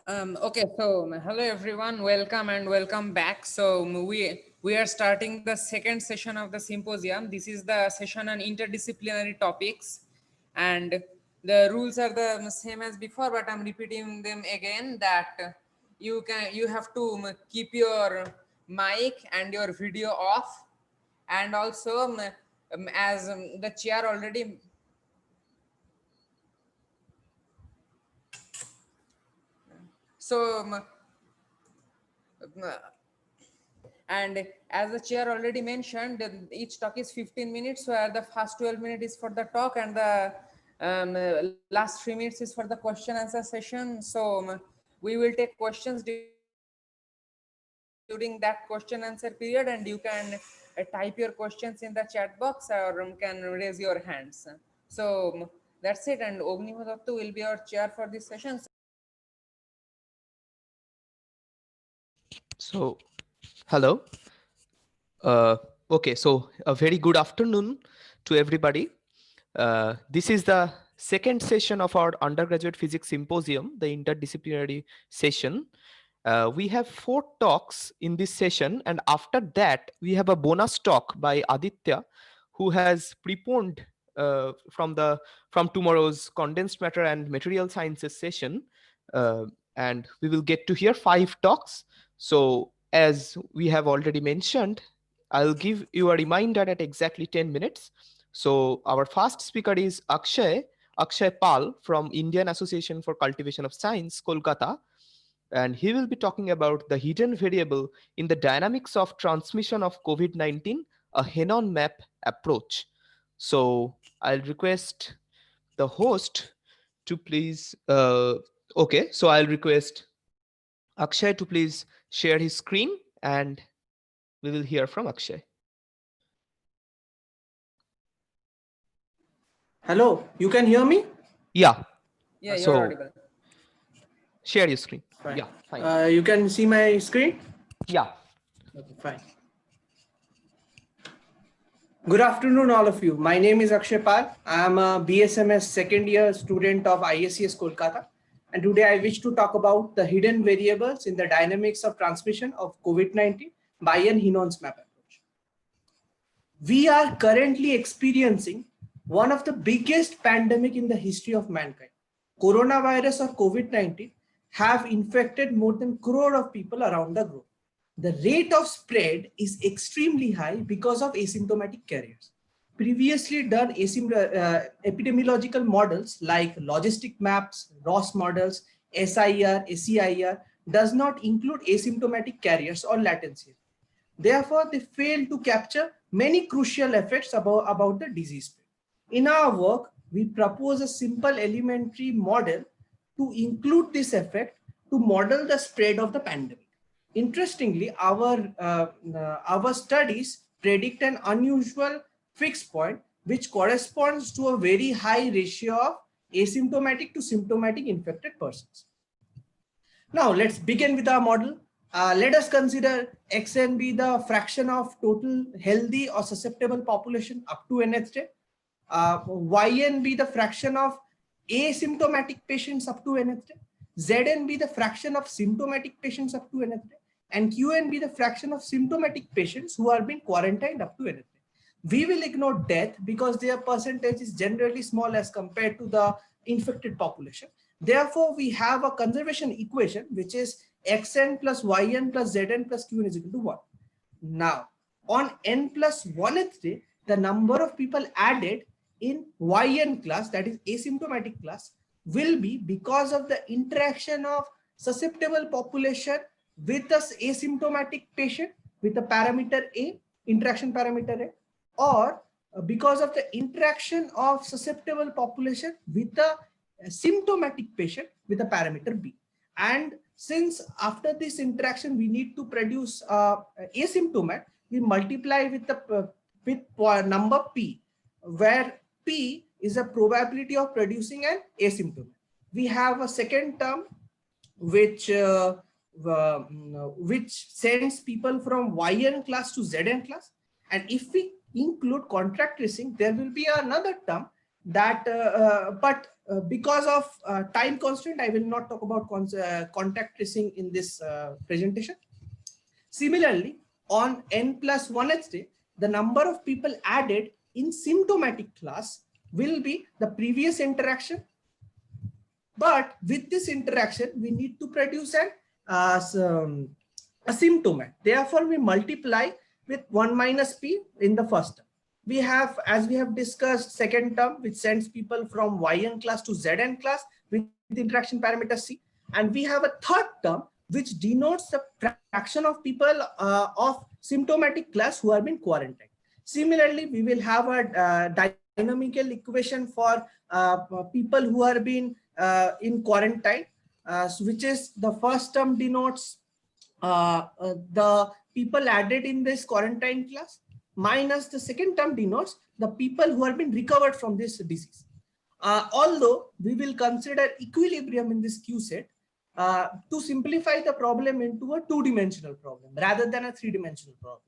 Okay, so hello everyone, welcome back. So we are starting the second session of the symposium. This is the session on interdisciplinary topics, and the rules are the same as before, but I'm repeating them again. That you have to keep your mic and your video off, and also as the chair already. So and as the chair already mentioned, each talk is 15 minutes, where the first 12 minutes is for the talk and the last 3 minutes is for the question answer session. So we will take questions during that question answer period, and you can type your questions in the chat box or can raise your hands. So that's it, and Ogniho Dattu will be our chair for this session. So, hello. Okay, so a very good afternoon to everybody. This is the second session of our Undergraduate Physics Symposium, the interdisciplinary session. We have 4 talks in this session, and after that, we have a bonus talk by Aditya, who has preponed from tomorrow's condensed matter and material sciences session, and we will get to hear 5 talks. So, as we have already mentioned, I'll give you a reminder at exactly 10 minutes. So our first speaker is Akshay Pal from Indian Association for Cultivation of Science, Kolkata. And he will be talking about the hidden variable in the dynamics of transmission of COVID-19, a Henon map approach. So I'll request the host to please, so I'll request Akshay to please share his screen and we will hear from Akshay. Hello, you can hear me? Yeah. Yeah, you're audible. Share your screen. Fine. Yeah, fine. You can see my screen? Yeah. Okay, fine. Good afternoon, all of you. My name is Akshay Pal. I am a BSMS second year student of ISCS Kolkata. And today I wish to talk about the hidden variables in the dynamics of transmission of COVID-19 by an Henon's map approach. We are currently experiencing one of the biggest pandemic in the history of mankind. Coronavirus or COVID-19 have infected more than a crore of people around the globe. The rate of spread is extremely high because of asymptomatic carriers. Previously done epidemiological models like logistic maps, Ross models, SIR, SEIR does not include asymptomatic carriers or latency. Therefore, they fail to capture many crucial effects about the disease spread. In our work, we propose a simple elementary model to include this effect to model the spread of the pandemic. Interestingly, our studies predict an unusual fixed point, which corresponds to a very high ratio of asymptomatic to symptomatic infected persons. Now, let's begin with our model. Let us consider Xn be the fraction of total healthy or susceptible population up to nth day. Yn be the fraction of asymptomatic patients up to nth day. Zn be the fraction of symptomatic patients up to nth day. And Qn be the fraction of symptomatic patients who are being quarantined up to nth day. We will ignore death because their percentage is generally small as compared to the infected population. Therefore, we have a conservation equation, which is Xn plus Yn plus Zn plus Qn is equal to 1. Now, on n plus 1th day, the number of people added in Yn class, that is asymptomatic class, will be because of the interaction of susceptible population with the asymptomatic patient with the parameter A, interaction parameter A, or because of the interaction of susceptible population with the symptomatic patient with a parameter B. And since after this interaction we need to produce asymptomat, we multiply with the number P, where P is a probability of producing an asymptomat. We have a second term which sends people from Yn class to Zn class, and if we include contract tracing, there will be another term that because of time constraint, I will not talk about contact tracing in this presentation. Similarly, on n+1th day, the number of people added in symptomatic class will be the previous interaction. But with this interaction, we need to produce an asymptomat. Therefore, we multiply with 1 minus p in the first term. We have, as we have discussed, second term, which sends people from yn class to zn class with interaction parameter c. And we have a third term, which denotes the fraction of people of symptomatic class who have been quarantined. Similarly, we will have a dynamical equation for people who are being in quarantine, which is the first term denotes the people added in this quarantine class, minus the second term denotes the people who have been recovered from this disease. Although we will consider equilibrium in this Q set to simplify the problem into a two-dimensional problem rather than a three-dimensional problem.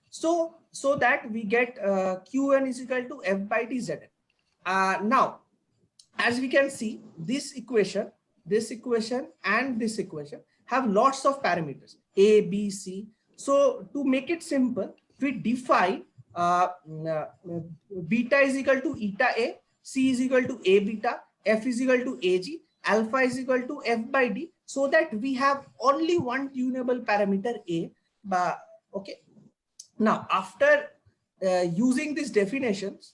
So that we get Qn is equal to f by d Zn. Now, as we can see, this equation and this equation have lots of parameters a, b, c. So to make it simple, we define beta is equal to eta a, c is equal to a beta, f is equal to ag, alpha is equal to f by d, so that we have only one tunable parameter a. Okay. Now, after using these definitions,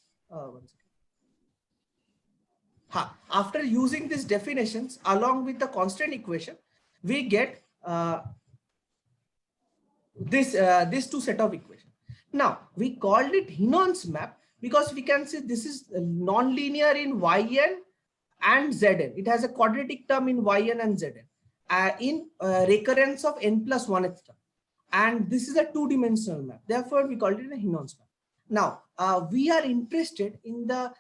after using these definitions along with the constant equation, we get this two set of equations. Now, we called it Henon's map because we can see this is non-linear in yn and zn. It has a quadratic term in yn and zn in recurrence of n+1th term. And this is a two-dimensional map. Therefore, we called it a Henon's map. Now, we are interested in the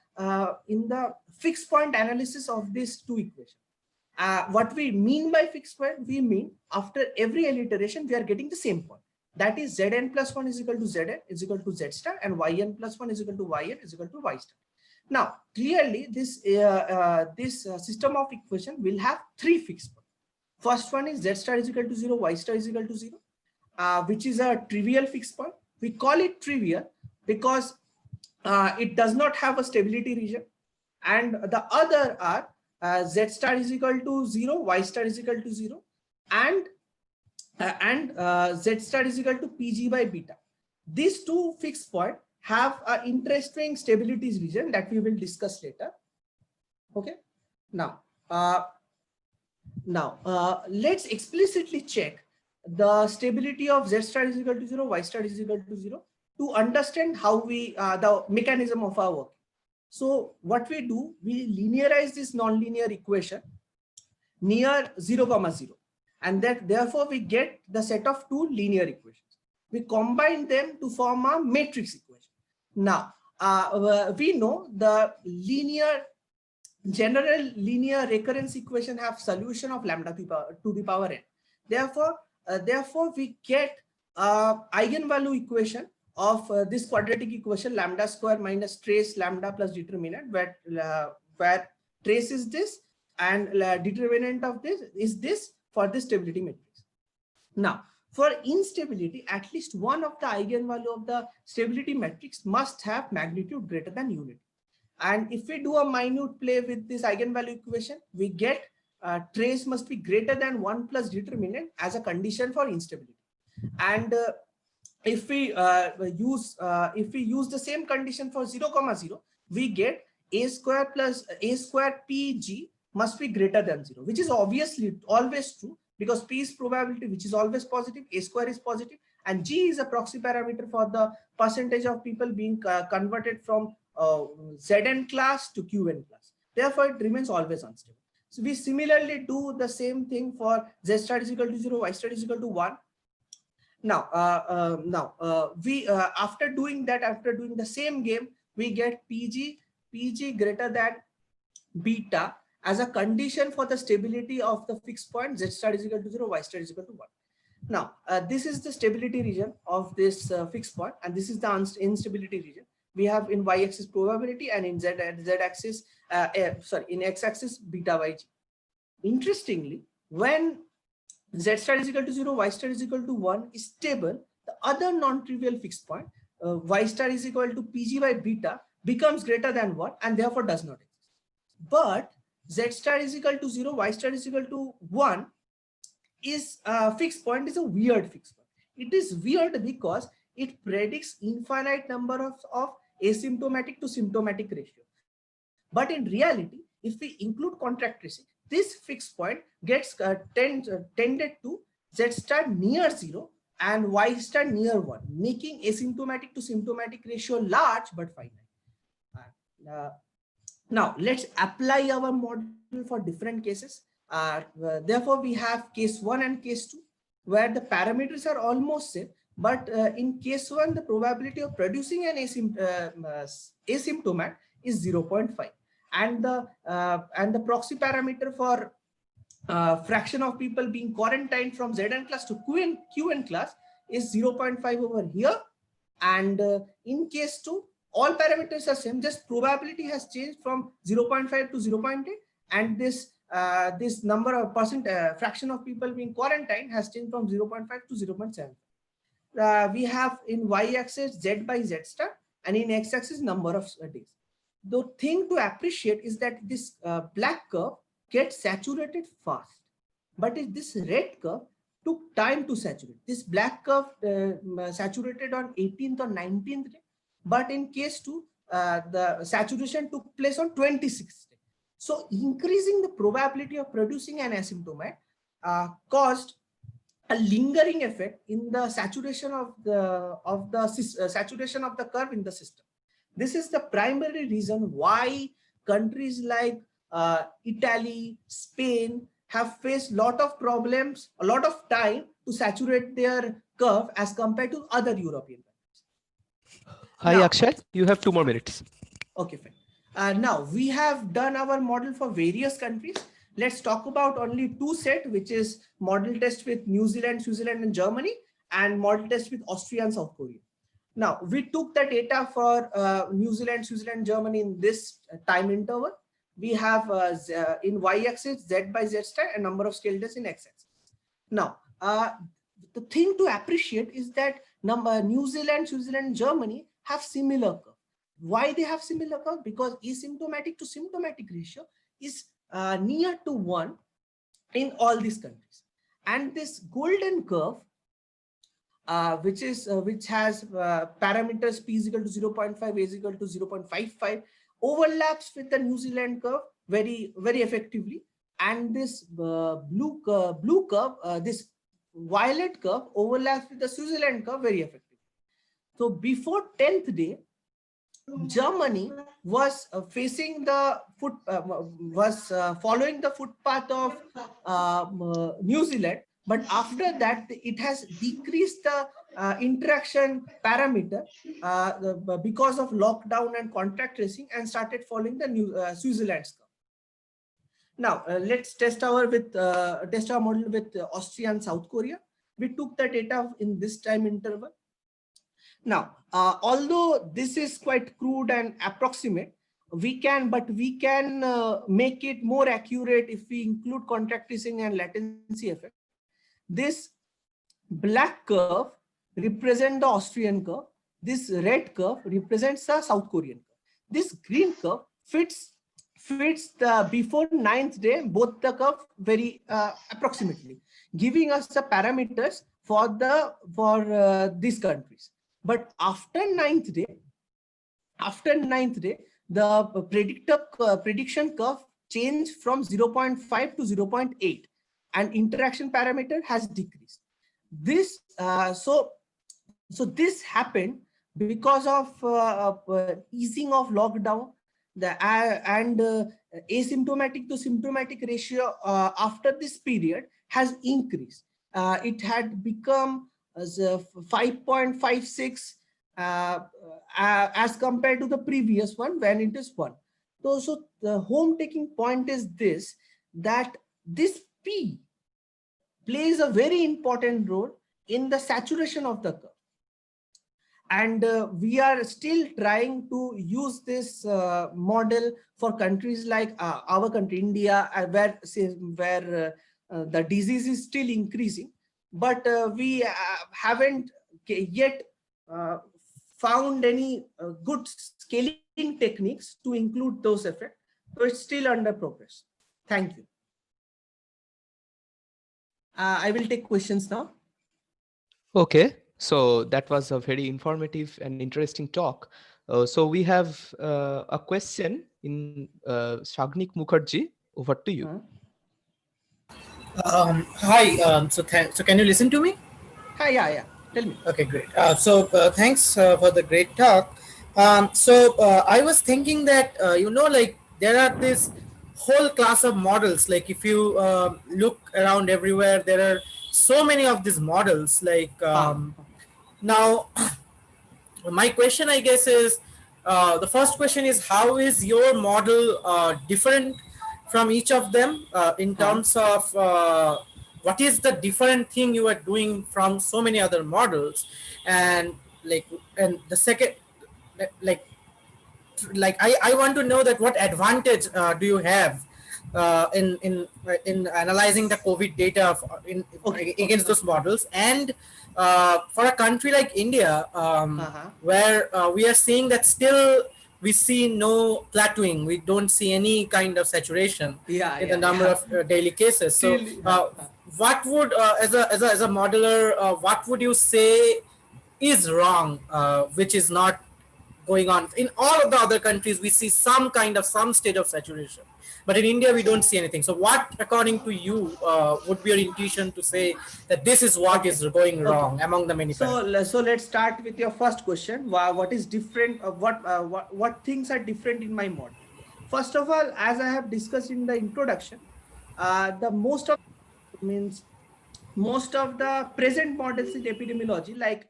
fixed point analysis of these two equations. What we mean by fixed point, we mean after every iteration, we are getting the same point. That is Zn+1 is equal to Zn is equal to Z star, and Yn+1 is equal to Yn is equal to Y star. Now, clearly, this system of equation will have three fixed points. First one is Z star is equal to 0, Y star is equal to 0, which is a trivial fixed point. We call it trivial because it does not have a stability region. And the other are Z star is equal to 0, Y star is equal to 0, and Z star is equal to Pg by beta. These two fixed points have an interesting stability region that we will discuss later. Okay. Now, let's explicitly check the stability of Z star is equal to 0, Y star is equal to 0 to understand how we the mechanism of our work. So what we do, we linearize this nonlinear equation near 0, 0, and that therefore we get the set of two linear equations. We combine them to form a matrix equation. Now, we know the general linear recurrence equation have solution of lambda to the power n. Therefore, we get eigenvalue equation of this quadratic equation lambda square minus trace lambda plus determinant, where trace is this and determinant of this is this for the stability matrix. Now, for instability, at least one of the eigenvalue of the stability matrix must have magnitude greater than unity. And if we do a minute play with this eigenvalue equation, we get trace must be greater than 1 plus determinant as a condition for instability. And if we use the same condition for 0, 0, we get a square plus a square pg must be greater than 0, which is obviously always true because p is probability, which is always positive, a square is positive, and g is a proxy parameter for the percentage of people being converted from Zn class to Qn class. Therefore, it remains always unstable. So we similarly do the same thing for Z star is equal to 0, Y star is equal to 1. Now, after doing the same game, we get PG greater than beta as a condition for the stability of the fixed point Z star is equal to 0, Y star is equal to 1. Now, this is the stability region of this fixed point, and this is the instability region. We have in y-axis probability and in z-axis, in x-axis beta yg. Interestingly, when z star is equal to 0, y star is equal to 1 is stable, the other non-trivial fixed point, y star is equal to pg by beta, becomes greater than 1 and therefore does not exist. But z star is equal to 0, y star is equal to 1 is a fixed point, is a weird fixed point. It is weird because it predicts infinite number of asymptomatic to symptomatic ratio. But in reality, if we include contact tracing, this fixed point gets tended to z star near 0 and y star near 1, making asymptomatic to symptomatic ratio large but finite. Now let's apply our model for different cases. Therefore, we have case 1 and case 2, where the parameters are almost same, but in case 1, the probability of producing an asymptomat is 0.5, and the proxy parameter for fraction of people being quarantined from Zn class to Qn class is 0.5 over here. And in case 2, all parameters are same, just probability has changed from 0.5 to 0.8, and this number of fraction of people being quarantined has changed from 0.5 to 0.7. We have in y-axis z by z star, and in x-axis number of days. The thing to appreciate is that this black curve gets saturated fast, but this red curve took time to saturate. This black curve saturated on 18th or 19th day, but in case 2, the saturation took place on 26th day. So increasing the probability of producing an asymptomat caused a lingering effect in the saturation of the saturation of the curve in the system. This is the primary reason why countries like Italy, Spain have faced a lot of problems, a lot of time to saturate their curve as compared to other European countries. Hi, Now, Akshay, you have 2 more minutes. Okay, fine. Now we have done our model for various countries. Let's talk about only 2 sets, which is model test with New Zealand, Switzerland, and Germany, and model test with Austria and South Korea. Now, we took the data for New Zealand, Switzerland, Germany in this time interval. We have in y-axis z by z star and number of scale tests in x-axis. Now, the thing to appreciate is that New Zealand, Switzerland, Germany have similar curve. Why they have similar curve? Because asymptomatic to symptomatic ratio is near to 1 in all these countries. And this golden curve, which has parameters p is equal to 0.5, a is equal to 0.55, overlaps with the New Zealand curve very effectively, and this blue curve, this violet curve overlaps with the Switzerland curve very effectively. So before 10th day, Germany was facing the following the footpath of New Zealand, but after that it has decreased the interaction parameter because of lockdown and contact tracing, and started following the Switzerland's curve. Now let's test our model with Austria and South Korea. We took the data in this time interval. Now, although this is quite crude and approximate, we can make it more accurate if we include contact tracing and latency effect. This black curve represents the Austrian curve. This red curve represents the South Korean curve. This green curve fits the before 9th day, both the curve very approximately, giving us the parameters for these countries. But after 9th day, the prediction curve changed from 0.5 to 0.8, and interaction parameter has decreased. This so this happened because of easing of lockdown, and asymptomatic to symptomatic ratio after this period has increased. It had become as 5.56 as compared to the previous one when it is 1. So the home taking point is this, that this P plays a very important role in the saturation of the curve. And we are still trying to use this model for countries like our country, India, where the disease is still increasing, but we haven't yet found any good scaling techniques to include those effects. So it's still under progress. Thank you. I will take questions now. Okay, so that was a very informative and interesting talk. So we have a question in Shagnik Mukherjee. Over to you. Hi. So can you listen to me? Hi, yeah. Tell me. Okay, great. Thanks for the great talk. I was thinking that like there are this whole class of models. Like if you look around everywhere, there are so many of these models. Like now, my question, I guess, is the first question is how is your model different from each of them in terms of what is the different thing you are doing from so many other models, and the second, like I want to know that what advantage do you have in analyzing the COVID data against those models, and for a country like India, where we are seeing that still we see no plateauing, we don't see any kind of saturation in the number of daily cases. So, what would as a modeler, what would you say is wrong, which is not going on? In all of the other countries we see some state of saturation, but in India we don't see anything. So what, according to you, would be your intuition to say that this is what is going wrong among the many parameters? So let's start with your first question. What is different? What things are different in my model? First of all, as I have discussed in the introduction, most of the present models in epidemiology, like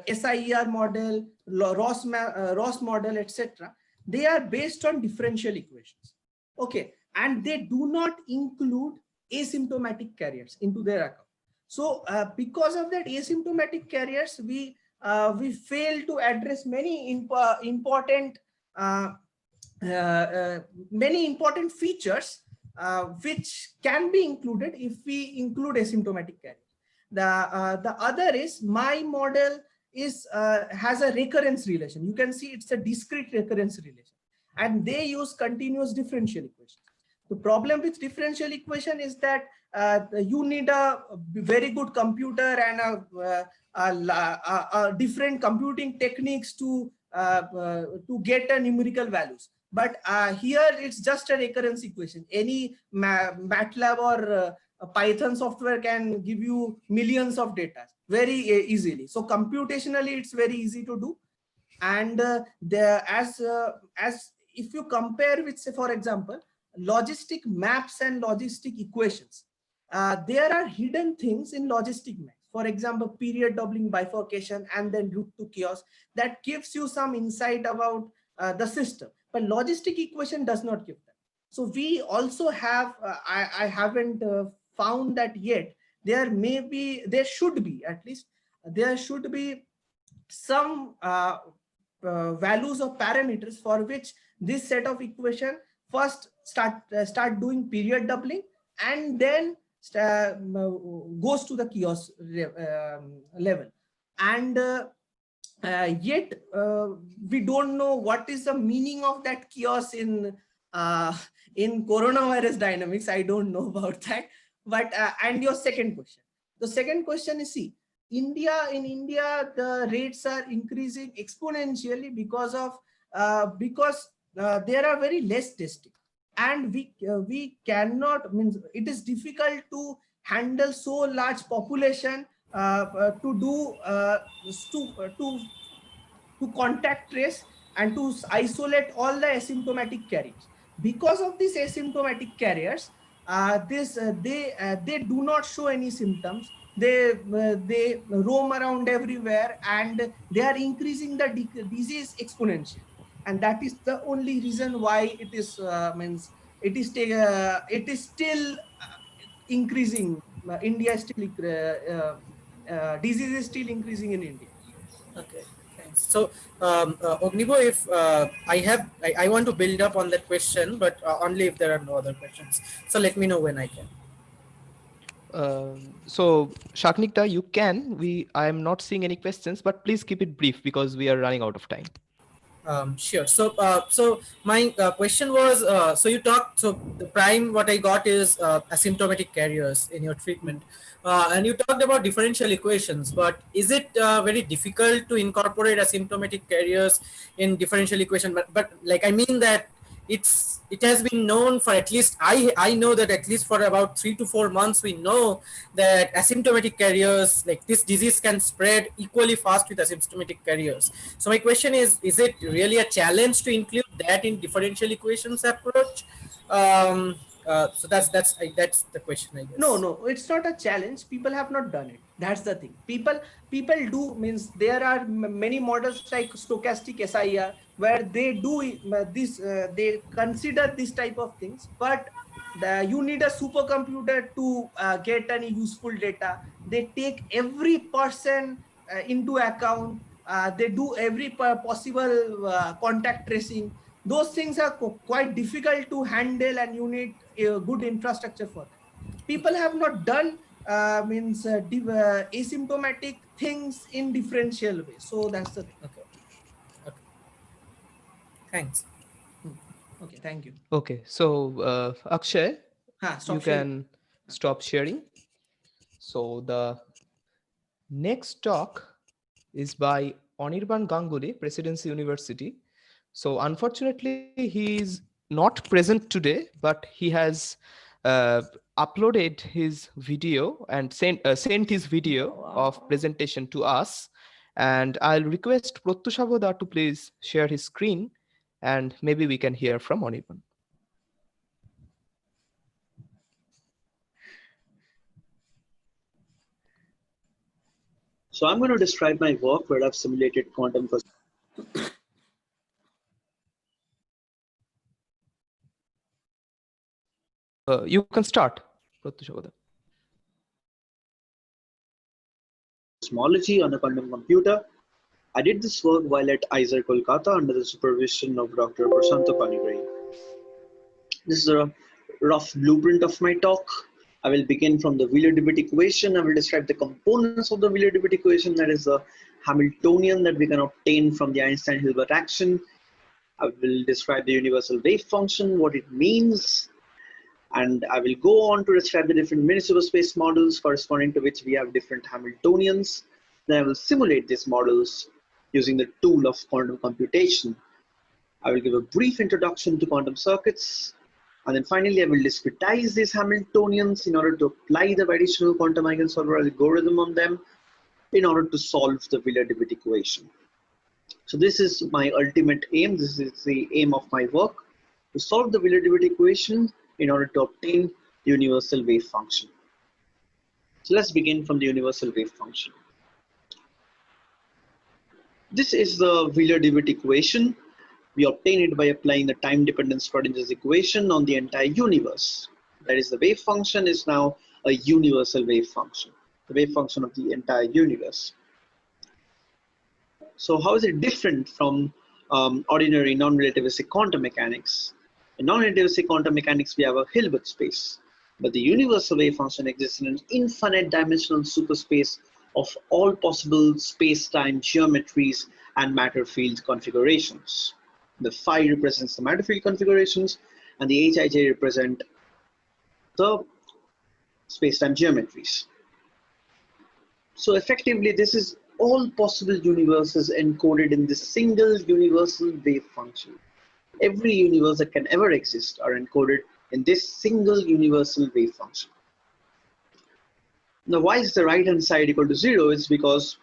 SIER model, Ross model, etc., they are based on differential equations. Okay, and they do not include asymptomatic carriers into their account. So because of that asymptomatic carriers, we fail to address many important features which can be included if we include asymptomatic carriers. The other is my model is has a recurrence relation. You can see it's a discrete recurrence relation, and they use continuous differential equations. The problem with differential equation is that you need a very good computer and different computing techniques to get a numerical values. But here it's just a recurrence equation. Any MATLAB or Python software can give you millions of data very easily. So computationally, it's very easy to do. And as if you compare with, say, for example, logistic maps and logistic equations, there are hidden things in logistic maps. For example, period doubling bifurcation and then route to chaos, that gives you some insight about the system. But logistic equation does not give that. So we also have, I haven't found that yet. There should be some values of parameters for which this set of equation first start doing period doubling and then goes to the chaos level. And yet we don't know what is the meaning of that chaos in coronavirus dynamics. I don't know about that. But and your second question. The second question is, see, in India, the rates are increasing exponentially because there are very less testing, and we cannot, it is difficult to handle so large population to contact trace and to isolate all the asymptomatic carriers. Because of these asymptomatic carriers, they do not show any symptoms. They roam around everywhere, and they are increasing the disease exponentially. And that is the only reason why it is it is still increasing. India is still disease is still increasing in India. Okay, thanks. thanks. So, Ognibo, if I want to build up on that question, but only if there are no other questions. So let me know when I can. So Shaknikta, you can. I am not seeing any questions, but please keep it brief because we are running out of time. Sure. So my question was, so you talked, so the prime, what I got is asymptomatic carriers in your treatment. And you talked about differential equations, but is it very difficult to incorporate asymptomatic carriers in differential equation? But like, I mean that it has been known for at least, I know that at least for about 3 to 4 months, we know that asymptomatic carriers, like this disease can spread equally fast with asymptomatic carriers. So my question is it really a challenge to include that in differential equations approach? So that's the question, I guess. No, it's not a challenge. People have not done it. That's the thing. People do, means there are many models like stochastic SIR where they do this. They consider this type of things, but you need a supercomputer to get any useful data. They take every person into account. They do every possible contact tracing. Those things are quite difficult to handle, and you need a good infrastructure for that. People have not done asymptomatic things in differential way. So that's the thing. Okay. Thanks. Okay, thank you. Okay, so Akshay, you can stop sharing. So the next talk is by Anirban Ganguly, Presidency University. So unfortunately, he is not present today, but he has uploaded his video and sent his video of presentation to us. And I'll request Pratyushabhoda to please share his screen, and maybe we can hear from Anirban. So I'm going to describe my work where I've simulated quantum physics. You can start, Pratyushabhoda. Cosmology on a quantum computer. I did this work while at IISER Kolkata under the supervision of Dr. Prashanta Panigrahi. This is a rough blueprint of my talk. I will begin from the Wheeler-DeWitt equation. I will describe the components of the Wheeler-DeWitt equation, that is the Hamiltonian that we can obtain from the Einstein-Hilbert action. I will describe the universal wave function, what it means, and I will go on to describe the different mini-superspace models corresponding to which we have different Hamiltonians. Then I will simulate these models using the tool of quantum computation. I will give a brief introduction to quantum circuits, and then finally I will discretize these Hamiltonians in order to apply the additional quantum eigensolver algorithm on them in order to solve the Wheeler-DeWitt equation. So this is my ultimate aim. This is the aim of my work, to solve the Wheeler-DeWitt equation in order to obtain the universal wave function. So let's begin from the universal wave function. This is the Wheeler-DeWitt equation. We obtain it by applying the time-dependent Schrodinger's equation on the entire universe. That is, the wave function is now a universal wave function, the wave function of the entire universe. So how is it different from ordinary non-relativistic quantum mechanics? In non-relativistic quantum mechanics, we have a Hilbert space, but the universal wave function exists in an infinite dimensional superspace of all possible space-time geometries and matter field configurations. The phi represents the matter field configurations, and the hij represent the space-time geometries. So effectively, this is all possible universes encoded in this single universal wave function. Every universe that can ever exist are encoded in this single universal wave function. Now, why is the right-hand side equal to 0? It's because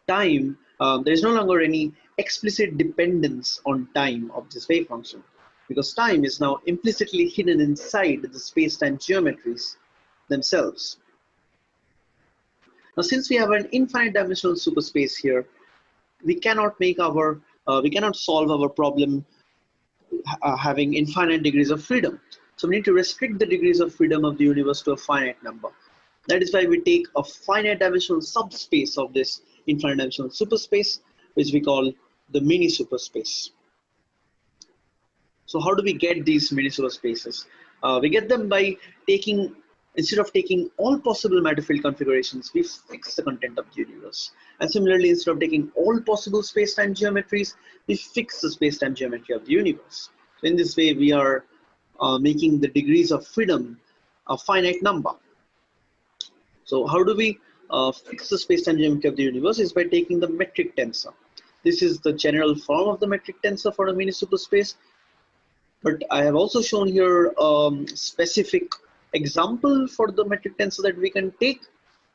time, there is no longer any explicit dependence on time of this wave function, because time is now implicitly hidden inside the space-time geometries themselves. Now, since we have an infinite dimensional superspace here, we cannot make our, we cannot solve our problem having infinite degrees of freedom. So we need to restrict the degrees of freedom of the universe to a finite number. That is why we take a finite dimensional subspace of this infinite dimensional superspace, which we call the mini superspace. So how do we get these mini superspaces? We get them by instead of taking all possible matter field configurations, we fix the content of the universe. And similarly, instead of taking all possible space-time geometries, we fix the space-time geometry of the universe. So in this way, we are making the degrees of freedom a finite number. So how do we fix the space-time geometry of the universe? Is by taking the metric tensor. This is the general form of the metric tensor for a mini superspace. But I have also shown here specific example for the metric tensor that we can take.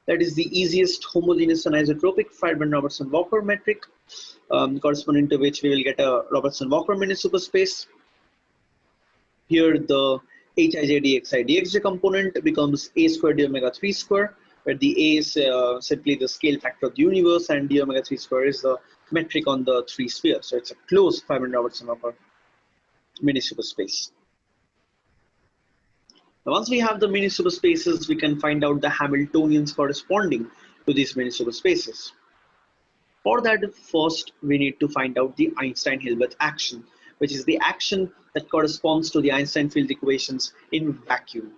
That is the easiest homogeneous anisotropic Friedman-Robertson-Walker metric, corresponding to which we will get a Robertson-Walker mini superspace. Here the hij/dxi/dxj component becomes a squared d omega 3 square, where the a is simply the scale factor of the universe and d omega 3 square is the metric on the three spheres. So it's a closed Friedman-Robertson-Walker mini superspace. Now, once we have the mini superspaces, we can find out the Hamiltonians corresponding to these mini superspaces. For that, first we need to find out the Einstein-Hilbert action, which is the action that corresponds to the Einstein field equations in vacuum.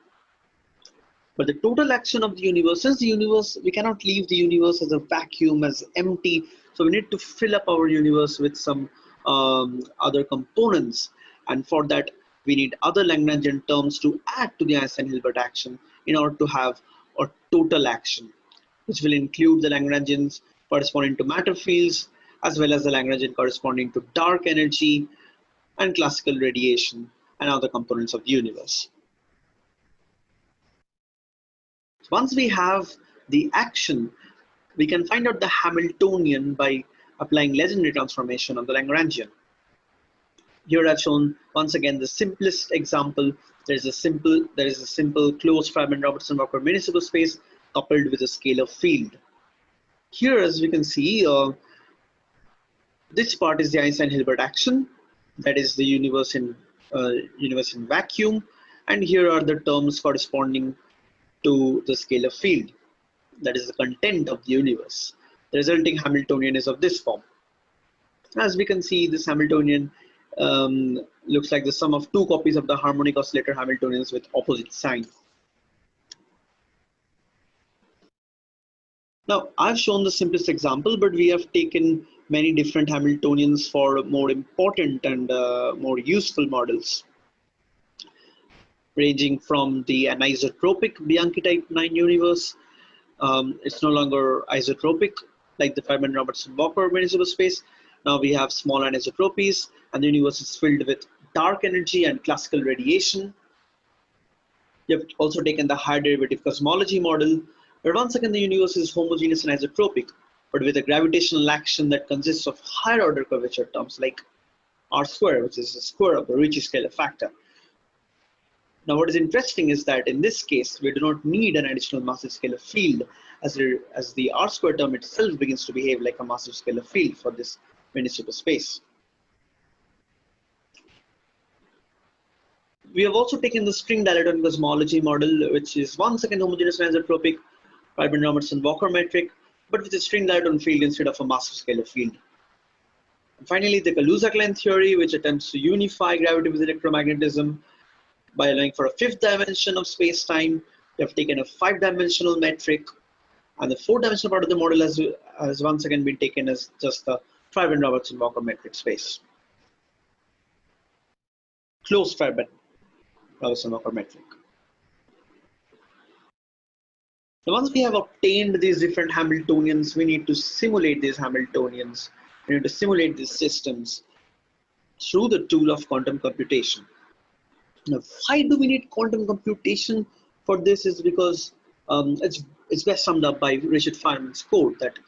But the total action of the universe, since the universe, we cannot leave the universe as a vacuum, as empty, so we need to fill up our universe with some other components. And for that, we need other Lagrangian terms to add to the Einstein-Hilbert action in order to have a total action, which will include the Lagrangians corresponding to matter fields, as well as the Lagrangian corresponding to dark energy and classical radiation and other components of the universe. Once we have the action, we can find out the Hamiltonian by applying legendary transformation on the Lagrangian. Here I've shown once again the simplest example. There is a simple closed Friedman-Robertson-Walker mini superspace coupled with a scalar field. Here, as we can see, this part is the Einstein-Hilbert action, that is the universe in vacuum, and here are the terms corresponding to the scalar field, that is the content of the universe. The resulting Hamiltonian is of this form. As we can see, this Hamiltonian looks like the sum of two copies of the harmonic oscillator Hamiltonians with opposite sign. Now, I've shown the simplest example, but we have taken many different Hamiltonians for more important and more useful models, ranging from the anisotropic Bianchi type 9 universe. It's no longer isotropic like the Friedman-Robertson-Walker mini superspace. Now we have small anisotropies, and the universe is filled with dark energy and classical radiation. We have also taken the higher derivative cosmology model, where once again the universe is homogeneous and isotropic, but with a gravitational action that consists of higher order curvature terms like r square, which is the square of the Ricci scalar factor. Now what is interesting is that in this case, we do not need an additional massive scalar field, as the r square term itself begins to behave like a massive scalar field for this mini superspace. We have also taken the string dilaton cosmology model, which is once again homogeneous and isotropic Friedman-Robertson-Walker metric, but with a string dilaton field instead of a massive scalar field. And finally, the Kaluza-Klein theory, which attempts to unify gravity with electromagnetism by allowing for a fifth dimension of space-time. We have taken a 5-dimensional metric, and the 4-dimensional part of the model has once again been taken as just the Friedman-Robertson-Walker metric space. Closed Friedman-Robertson-Walker metric. Now, once we have obtained these different Hamiltonians, we need to simulate these Hamiltonians. We need to simulate these systems through the tool of quantum computation. Now, why do we need quantum computation for this? Is because it's best summed up by Richard Feynman's quote that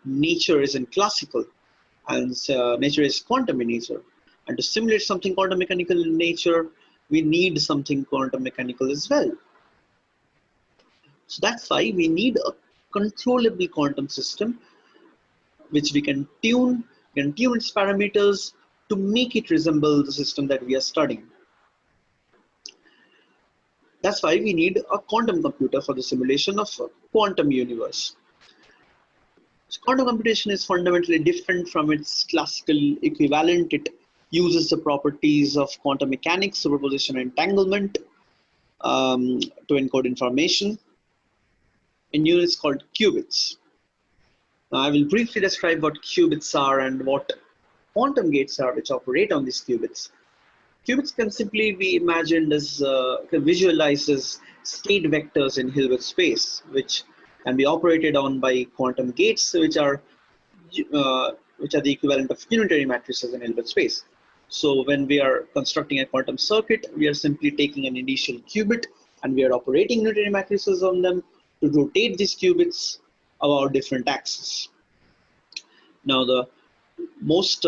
nature isn't classical and nature is quantum in nature. And to simulate something quantum mechanical in nature, we need something quantum mechanical as well. So that's why we need a controllable quantum system, which we can tune its parameters to make it resemble the system that we are studying. That's why we need a quantum computer for the simulation of a quantum universe. So quantum computation is fundamentally different from its classical equivalent. It uses the properties of quantum mechanics, superposition, and entanglement to encode information in units called qubits. Now, I will briefly describe what qubits are and what quantum gates are which operate on these qubits. Qubits can simply be imagined as visualized as state vectors in Hilbert space, which can be operated on by quantum gates, which are the equivalent of unitary matrices in Hilbert space. So when we are constructing a quantum circuit, we are simply taking an initial qubit and we are operating unitary matrices on them to rotate these qubits about different axes. Now, the most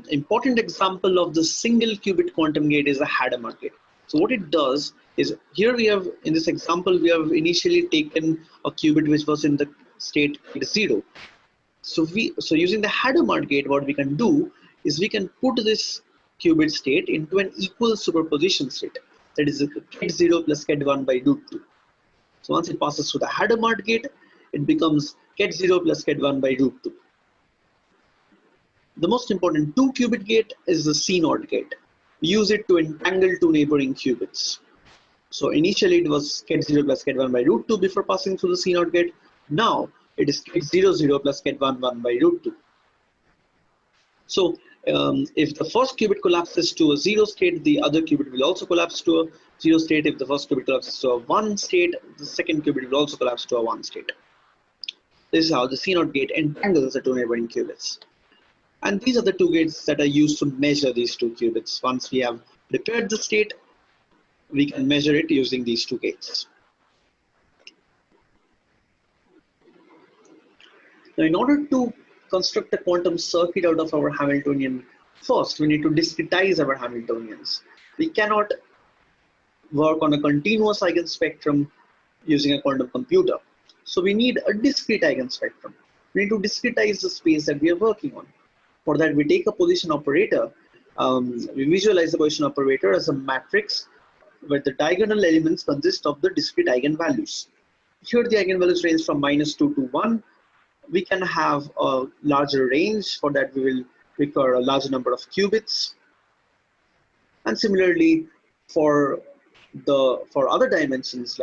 important example of the single qubit quantum gate is a Hadamard gate. So what it does is, here we have, in this example, we have initially taken a qubit which was in the state 0. So using the Hadamard gate, what we can do is we can put this qubit state into an equal superposition state, that is ket 0 plus ket 1 by root 2. So once it passes through the Hadamard gate, it becomes ket 0 plus ket 1 by root 2. The most important 2-qubit gate is the CNOT gate. We use it to entangle two neighboring qubits. So initially it was ket 0 plus ket 1 by root 2 before passing through the CNOT gate. Now it is ket 0 0 plus ket 1 1 by root 2. So if the first qubit collapses to a 0 state, the other qubit will also collapse to a 0 state. If the first qubit collapses to a 1 state, the second qubit will also collapse to a 1 state. This is how the CNOT gate entangles the two neighboring qubits. And these are the two gates that are used to measure these two qubits. Once we have prepared the state, we can measure it using these two gates. Now, in order to construct a quantum circuit out of our Hamiltonian, first we need to discretize our Hamiltonians. We cannot work on a continuous eigenspectrum using a quantum computer. So we need a discrete eigenspectrum. We need to discretize the space that we are working on. For that, we take a position operator. We visualize the position operator as a matrix where the diagonal elements consist of the discrete eigenvalues. Here the eigenvalues range from -2 to 1. We can have a larger range. For that, we will require a larger number of qubits. And similarly, for other dimensions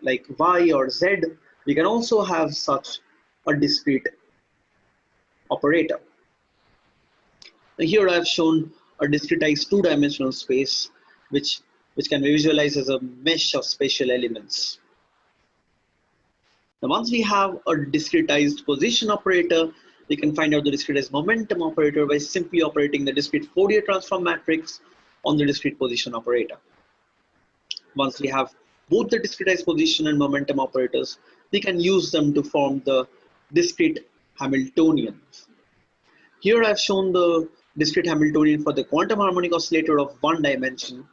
like y or z, we can also have such a discrete operator. Here I have shown a discretized two-dimensional space which can be visualized as a mesh of spatial elements. Now, once we have a discretized position operator, we can find out the discretized momentum operator by simply operating the discrete Fourier transform matrix on the discrete position operator. Once we have both the discretized position and momentum operators, we can use them to form the discrete Hamiltonian. Here I've shown the discrete Hamiltonian for the quantum harmonic oscillator of one dimension.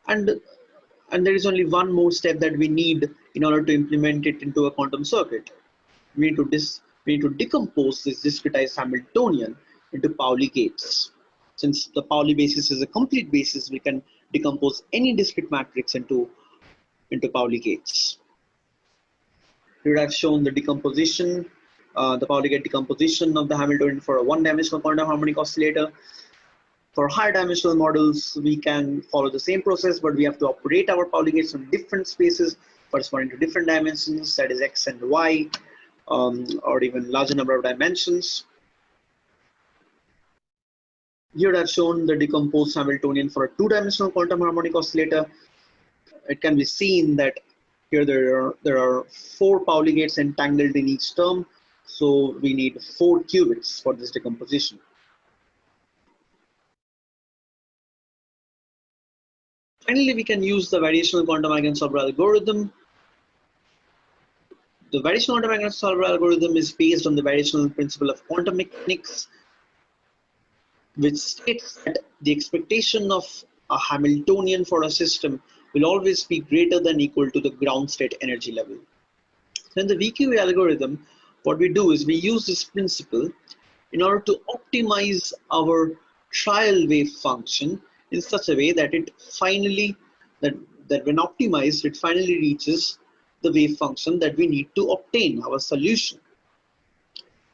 And there is only one more step that we need in order to implement it into a quantum circuit. We need to decompose this discretized Hamiltonian into Pauli gates. Since the Pauli basis is a complete basis, we can decompose any discrete matrix into Pauli gates. Here I've shown the decomposition, the Pauli gate decomposition of the Hamiltonian for a one-dimensional quantum harmonic oscillator. For higher dimensional models, we can follow the same process, but we have to operate our Pauli gates on different spaces corresponding to different dimensions, that is x and y, or even larger number of dimensions. Here I've shown the decomposed Hamiltonian for a two-dimensional quantum harmonic oscillator. It can be seen that here there are 4 Pauli gates entangled in each term, so we need 4 qubits for this decomposition. Finally, we can use the variational quantum eigensolver algorithm. The variational quantum eigensolver algorithm is based on the variational principle of quantum mechanics, which states that the expectation of a Hamiltonian for a system will always be greater than equal to the ground state energy level. So in the VQA algorithm, what we do is we use this principle in order to optimize our trial wave function in such a way that it finally, that when optimized, it finally reaches the wave function that we need to obtain our solution.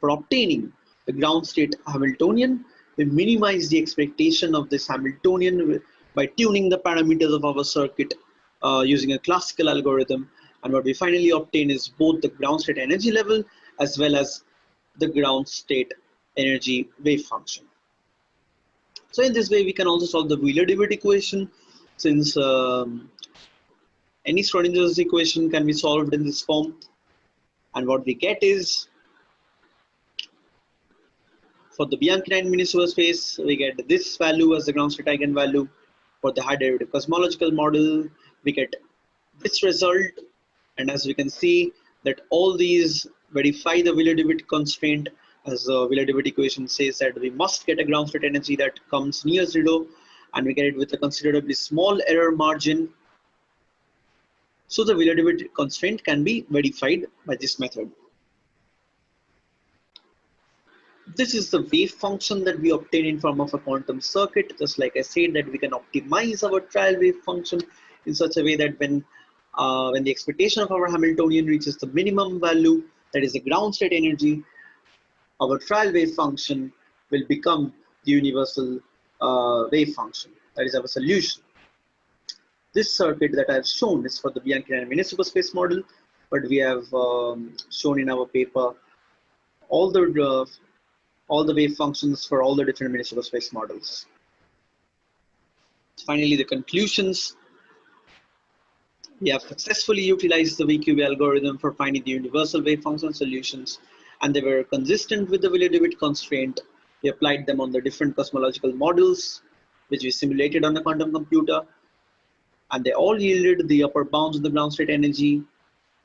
For obtaining the ground state Hamiltonian, we minimize the expectation of this Hamiltonian by tuning the parameters of our circuit using a classical algorithm, and what we finally obtain is both the ground state energy level as well as the ground state energy wave function. So in this way we can also solve the Wheeler-DeWitt equation, since any Schrodinger's equation can be solved in this form, and what we get is, for the Bianchi-9 mini-superspace, we get this value as the ground state eigenvalue. For the high derivative cosmological model, we get this result, and as we can see that all these verify the Wheeler-DeWitt constraint, as the Wheeler-DeWitt equation says that we must get a ground state energy that comes near zero, and we get it with a considerably small error margin. So the Wheeler-DeWitt constraint can be verified by this method. This is the wave function that we obtain in form of a quantum circuit. Just like I said, that we can optimize our trial wave function in such a way that when the expectation of our Hamiltonian reaches the minimum value, that is the ground state energy, our trial wave function will become the universal wave function. That is our solution. This circuit that I have shown is for the Bianchi-9 mini-superspace model, but we have shown in our paper all the wave functions for all the different mini-superspace models. Finally, the conclusions. We have successfully utilized the VQB algorithm for finding the universal wave function solutions, and they were consistent with the Wheeler-DeWitt constraint. We applied them on the different cosmological models, which we simulated on a quantum computer, and they all yielded the upper bounds of the ground state energy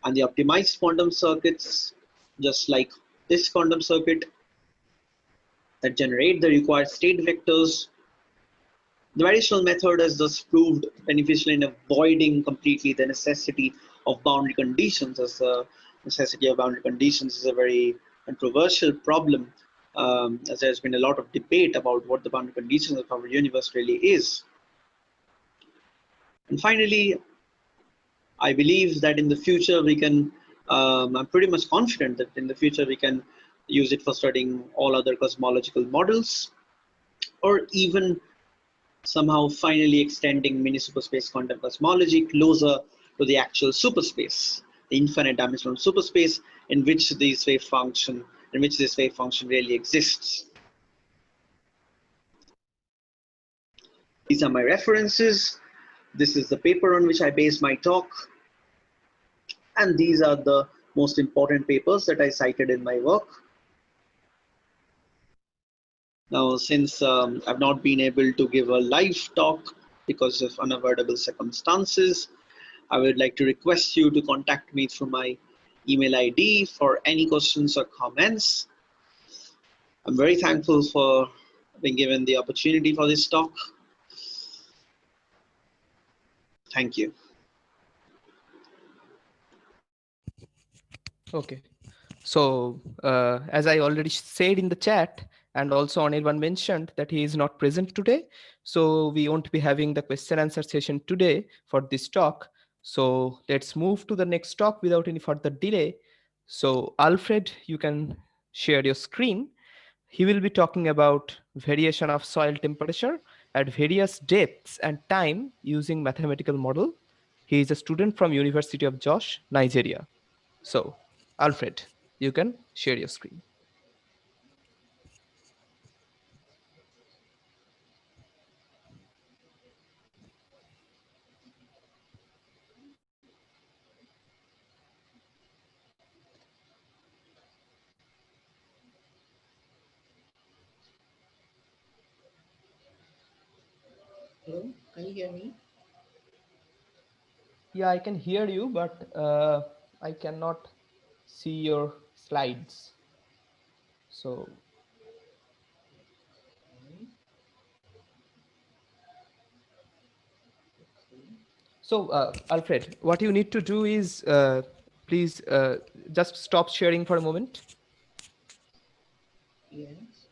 and the optimized quantum circuits, just like this quantum circuit, that generate the required state vectors. The variational method has thus proved beneficial in avoiding completely the necessity of boundary conditions, as the necessity of boundary conditions is a very controversial problem, as there's been a lot of debate about what the boundary conditions of our universe really is. And finally, I believe that in the future we can, I'm pretty much confident that in the future we can use it for studying all other cosmological models, or even somehow finally extending mini-superspace quantum cosmology closer to the actual superspace, the infinite dimensional superspace in which this wave function really exists. These are my references. This is the paper on which I based my talk, and these are the most important papers that I cited in my work. Now, since I've not been able to give a live talk because of unavoidable circumstances, I would like to request you to contact me through my email ID for any questions or comments. I'm very thankful for being given the opportunity for this talk. Thank you. Okay. So as I already said in the chat, and also Anirban mentioned that he is not present today, so we won't be having the question answer session today for this talk. So let's move to the next talk without any further delay. So Alfred, you can share your screen. He will be talking about variation of soil temperature at various depths and time using mathematical model. He is a student from University of Jos, Nigeria. So Alfred, you can share your screen. Hello, can you hear me? Yeah, I can hear you, but I cannot see your slides. So Alfred, what you need to do is please just stop sharing for a moment. Yes.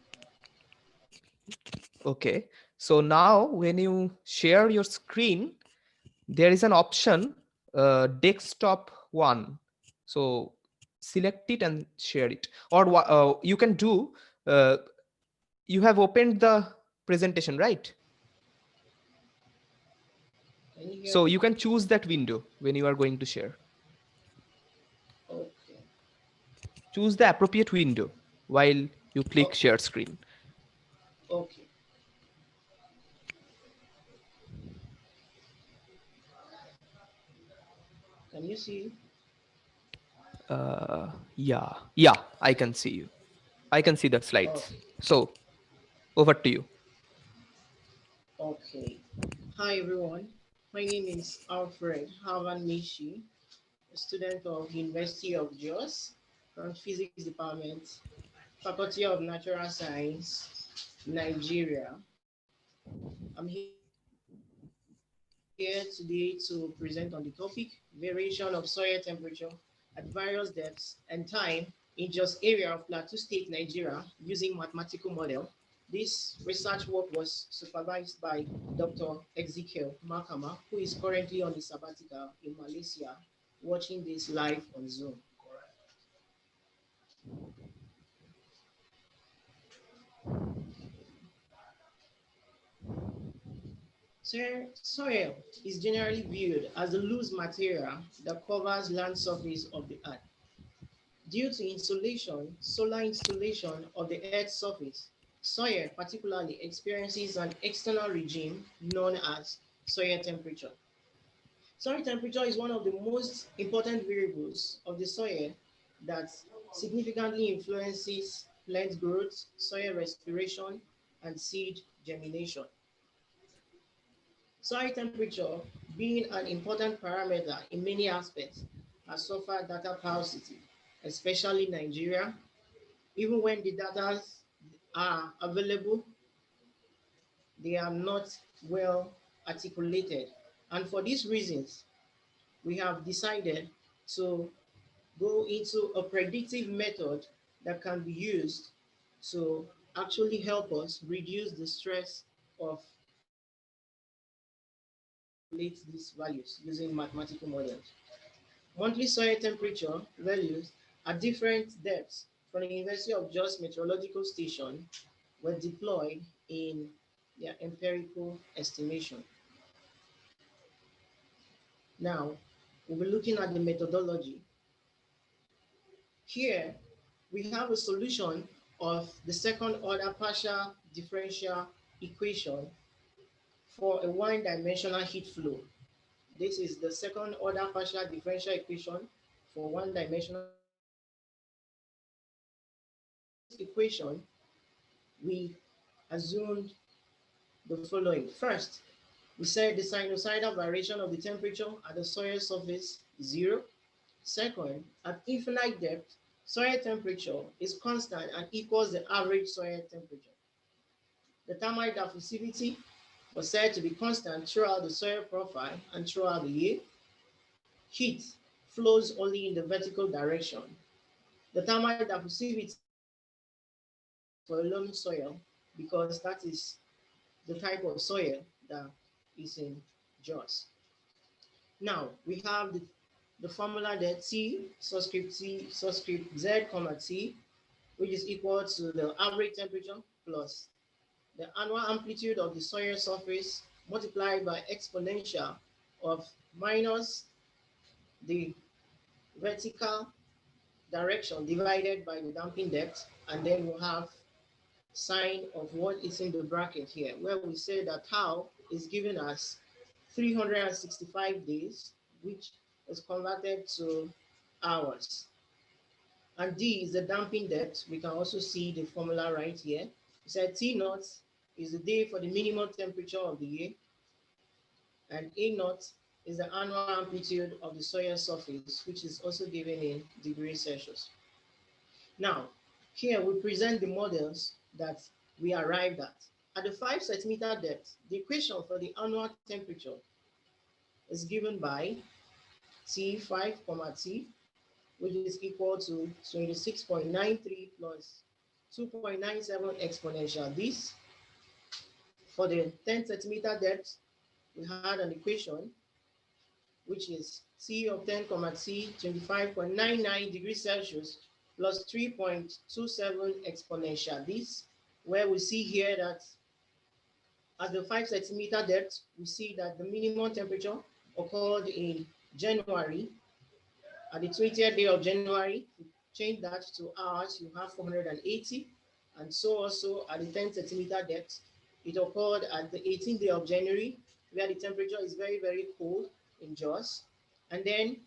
Okay. So now when you share your screen, there is an option desktop one. So select it and share it. Or you can do, you have opened the presentation, right? So you can choose that window when you are going to share. Okay. Choose the appropriate window while you click share screen. Okay. Can you see? Yeah, I can see you. I can see the slides. Okay. So over to you. Okay. Hi everyone. My name is Alfred Havan Mishi, a student of University of Jos from Physics Department, Faculty of Natural Science, Nigeria. I'm here today to present on the topic variation of soil temperature at various depths and time in Jos area of Plateau State, Nigeria, using mathematical model. This research work was supervised by Dr. Ezekiel Makama, who is currently on the sabbatical in Malaysia, watching this live on Zoom. Soil is generally viewed as the loose material that covers land surface of the earth. Due to insolation, solar installation of the Earth's surface, soil particularly experiences an external regime known as soil temperature. Soil temperature is one of the most important variables of the soil that significantly influences plant growth, soil respiration, and seed germination. Soil temperature, being an important parameter in many aspects, has suffered data paucity, especially Nigeria. Even when the data are available, they are not well articulated. And for these reasons, we have decided to go into a predictive method that can be used to actually help us reduce the stress of calculate these values using mathematical models. Monthly soil temperature values at different depths from the University of Jos Meteorological Station were deployed in their empirical estimation. Now, we'll be looking at the methodology. Here, we have a solution of the second order partial differential equation for a one-dimensional heat flow. This is the second order partial differential equation for one-dimensional heat flow. For this equation, we assumed the following. First, we said the sinusoidal variation of the temperature at the soil surface is 0. Second, at infinite depth, soil temperature is constant and equals the average soil temperature. The thermal diffusivity was said to be constant throughout the soil profile and throughout the year. Heat flows only in the vertical direction. The thermal diffusivity is constant for a loam soil because that is the type of soil that is in Jos. Now we have the formula that T subscript Z comma T, which is equal to the average temperature plus the annual amplitude of the soil surface multiplied by exponential of minus the vertical direction divided by the damping depth, and then we'll have sign of what is in the bracket here, where we say that tau is given us 365 days, which is converted to hours. And D is the damping depth. We can also see the formula right here. We said T naught is the day for the minimum temperature of the year, and A naught is the annual amplitude of the soil surface, which is also given in degrees Celsius. Now, here we present the models that we arrived at. At the 5 centimeter depth, the equation for the annual temperature is given by T5, T, which is equal to 26.93 plus 2.97 exponential this. For the 10 centimeter depth, we had an equation which is T of 10, T 25.99 degrees Celsius plus 3.27 exponential. This, where we see here that at the 5 centimeter depth, we see that the minimum temperature occurred in January. At the 20th day of January, if you change that to hours, you have 480. And so also at the 10 centimeter depth, it occurred at the 18th day of January, where the temperature is very, very cold in Jos. And then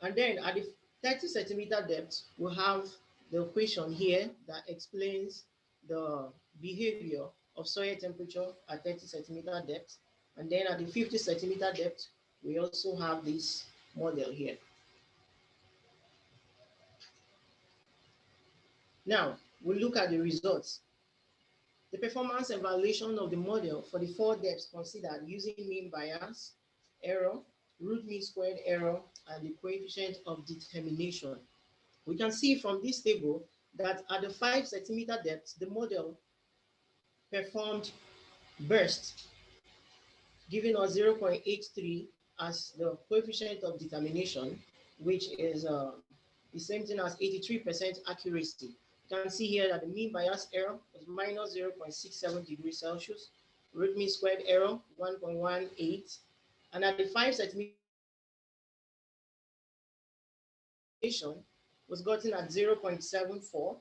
at the 30 centimeter depth, we have the equation here that explains the behavior of soil temperature at 30 centimeter depth. And then at the 50 centimeter depth, we also have this model here. Now, we'll look at the results. The performance evaluation of the model for the 4 depths considered using mean bias, error, root mean squared error, and the coefficient of determination. We can see from this table that at the 5 centimeter depth, the model performed burst, giving us 0.83 as the coefficient of determination, which is the same thing as 83% accuracy. You can see here that the mean bias error was minus 0.67 degrees Celsius, root mean squared error 1.18, and at the 5 centimeter was gotten at 0.74,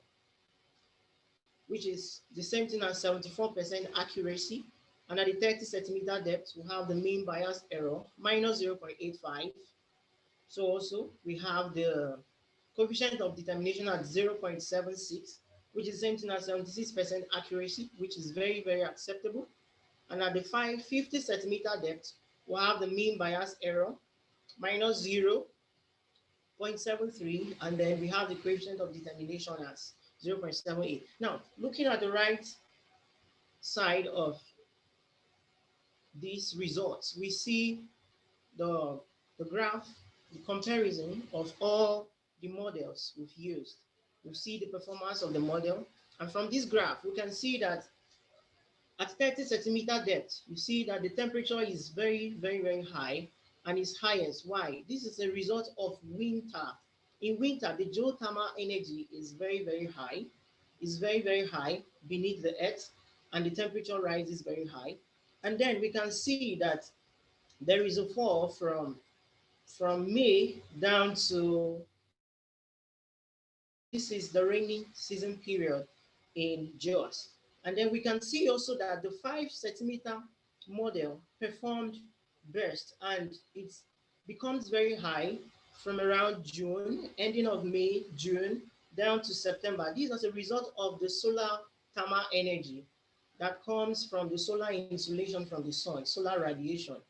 which is the same thing as 74% accuracy. And at the 30 centimeter depth, we have the mean bias error minus 0.85. So also we have the coefficient of determination at 0.76, which is the same thing as 76% accuracy, which is very, very acceptable. And at the 50 centimeter depth, we have the mean bias error minus 0.73, and then we have the coefficient of determination as 0.78. Now, looking at the right side of these results, we see the graph, the comparison of all the models we've used. We see the performance of the model. And from this graph, we can see that at 30 centimeter depth, you see that the temperature is very, very, very high and is highest. Why? This is a result of winter. In winter, the geothermal energy is very, very high. It's very, very high beneath the earth, and the temperature rises very high. And then we can see that there is a fall from May down to this is the rainy season period in Jos. And then we can see also that the 5 centimeter model performed best, and it becomes very high from around June, ending of May, June, down to September. This is as a result of the solar thermal energy that comes from the solar insolation from the sun, solar radiation.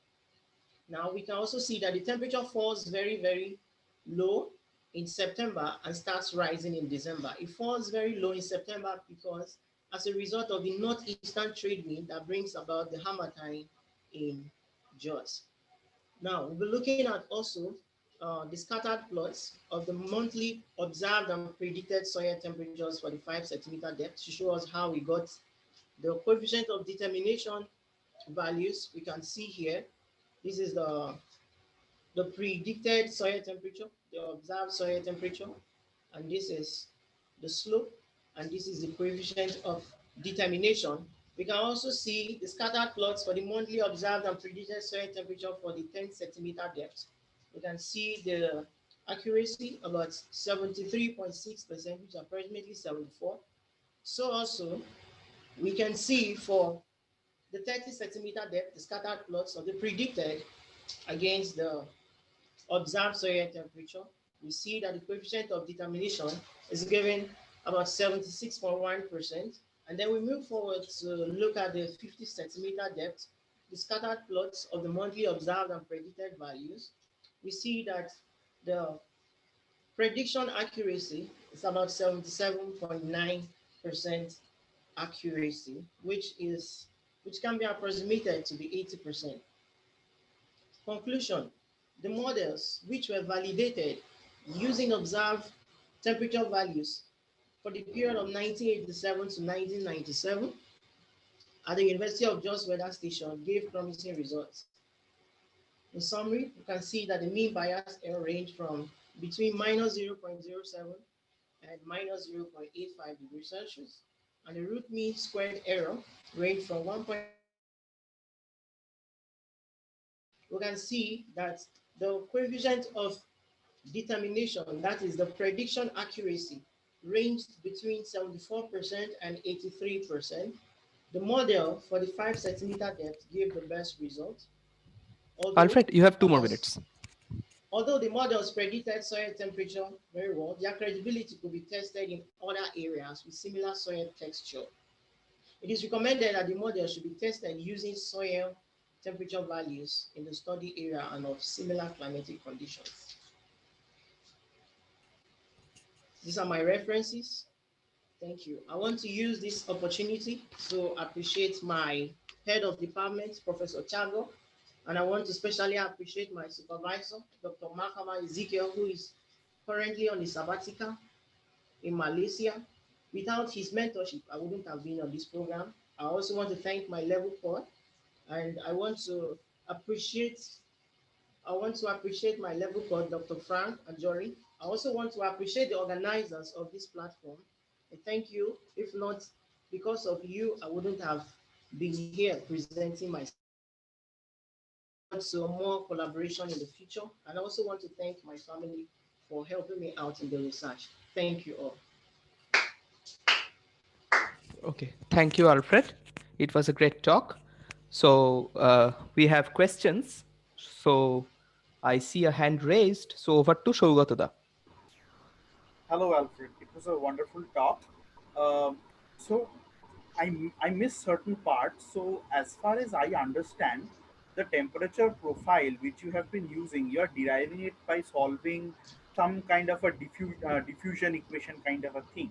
Now we can also see that the temperature falls very, very low in September and starts rising in December. It falls very low in September because as a result of the northeastern trade wind that brings about the harmattan in Jos. Now we'll be looking at also the scattered plots of the monthly observed and predicted soil temperatures for the 5 centimeter depth to show us how we got the coefficient of determination values. We can see here, this is the predicted soil temperature, the observed soil temperature, and this is the slope, and this is the coefficient of determination. We can also see the scattered plots for the monthly observed and predicted soil temperature for the 10 centimeter depth. We can see the accuracy about 73.6%, which is approximately 74. So also, we can see for the 30 centimeter depth, the scattered plots of the predicted against the observed soil temperature. We see that the coefficient of determination is given about 76.1%. And then we move forward to look at the 50 centimeter depth, the scattered plots of the monthly observed and predicted values. We see that the prediction accuracy is about 77.9% accuracy, which can be approximated to be 80%. Conclusion: the models which were validated using observed temperature values for the period of 1987 to 1997 at the University of Jos Weather Station gave promising results. In summary, you can see that the mean bias error range from between minus 0.07 and minus 0.85 degrees Celsius, and the root mean squared error range from 1.85 to 2.5. We can see that the coefficient of determination, that is the prediction accuracy, ranged between 74% and 83%. The model for the 5 centimeter depth gave the best result, although Alfred, you have 2 more minutes. although the models predicted soil temperature very well, their credibility could be tested in other areas with similar soil texture. It is recommended that the model should be tested using soil temperature values in the study area and of similar climatic conditions. These are my references. Thank you. I want to use this opportunity to appreciate my head of department, Professor Chago, and I want to especially appreciate my supervisor, Dr. Makama Ezekiel, who is currently on the sabbatical in Malaysia. Without his mentorship, I wouldn't have been on this program. I also want to thank my level board, and appreciate I want to appreciate my level coach, Dr. Frank Ajori. I also want to appreciate the organizers of this platform. And thank you. If not, because of you, I wouldn't have been here presenting myself. I look forward to more collaboration in the future. And I also want to thank my family for helping me out in the research. Thank you all. Okay, thank you, Alfred. It was a great talk. So we have questions. So I see a hand raised. So over to Shaugatada. Hello, Alfred. It was a wonderful talk. So I missed certain parts. So as far as I understand, the temperature profile which you have been using, you are deriving it by solving some kind of a diffusion equation kind of a thing.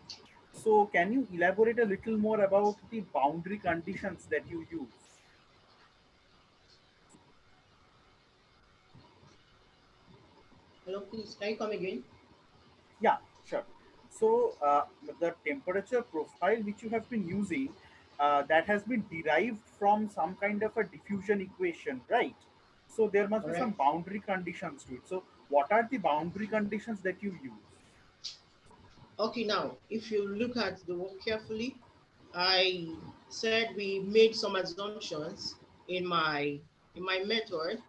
So can you elaborate a little more about the boundary conditions that you use? Hello, please, can you come again? Yeah, sure. So the temperature profile which you have been using, that has been derived from some kind of a diffusion equation, right? So there must be some Correct. boundary conditions to it. So what are the boundary conditions that you use? Okay, now, if you look at the work carefully, I said we made some assumptions in my method.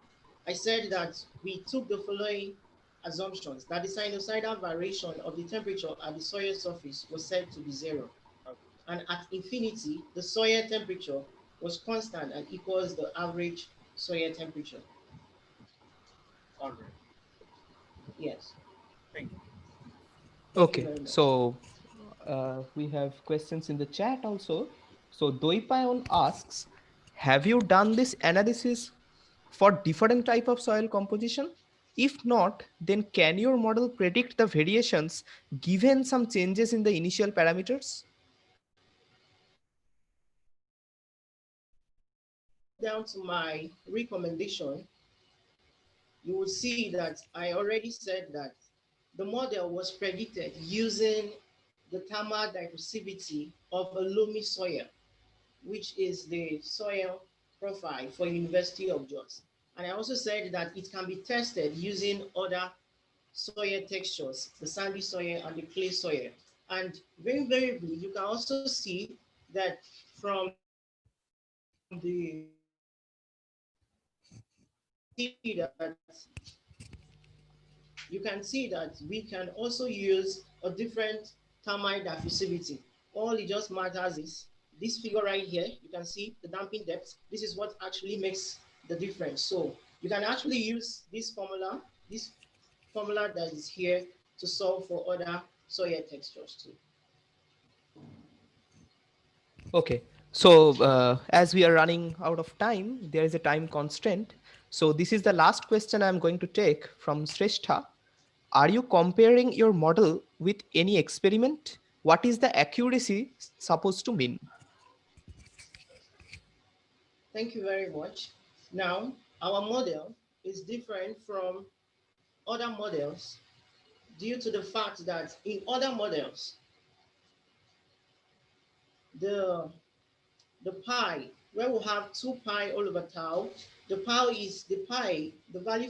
I said that we took the following assumptions: that the sinusoidal variation of the temperature at the soil surface was said to be zero, Okay, and at infinity, the soil temperature was constant and equals the average soil temperature. all right. Yes. Thank you. Thank you Okay, very much. so we have questions in the chat also. So Doipayon asks, have you done this analysis for different type of soil composition? If not, then can your model predict the variations given some changes in the initial parameters? If you go down to my recommendation, you will see that I already said that the model was predicted using the thermal diffusivity of a loamy soil, which is the soil profile for University of Jos. And I also said that it can be tested using other soil textures, the sandy soil and the clay soil. And very, very good, you can also see that from the you can see that we can also use a different thermal diffusivity. All it just matters is this figure right here. You can see the damping depth. This is what actually makes the difference. So you can actually use this formula that is here to solve for other soil textures too. Okay, so as we are running out of time, there is a time constraint. So this is the last question I'm going to take from Shrestha. Are you comparing your model with any experiment? What is the accuracy supposed to mean? Thank you very much. Now, our model is different from other models due to the fact that in other models, the the pi, where we have 2 pi all over tau. The value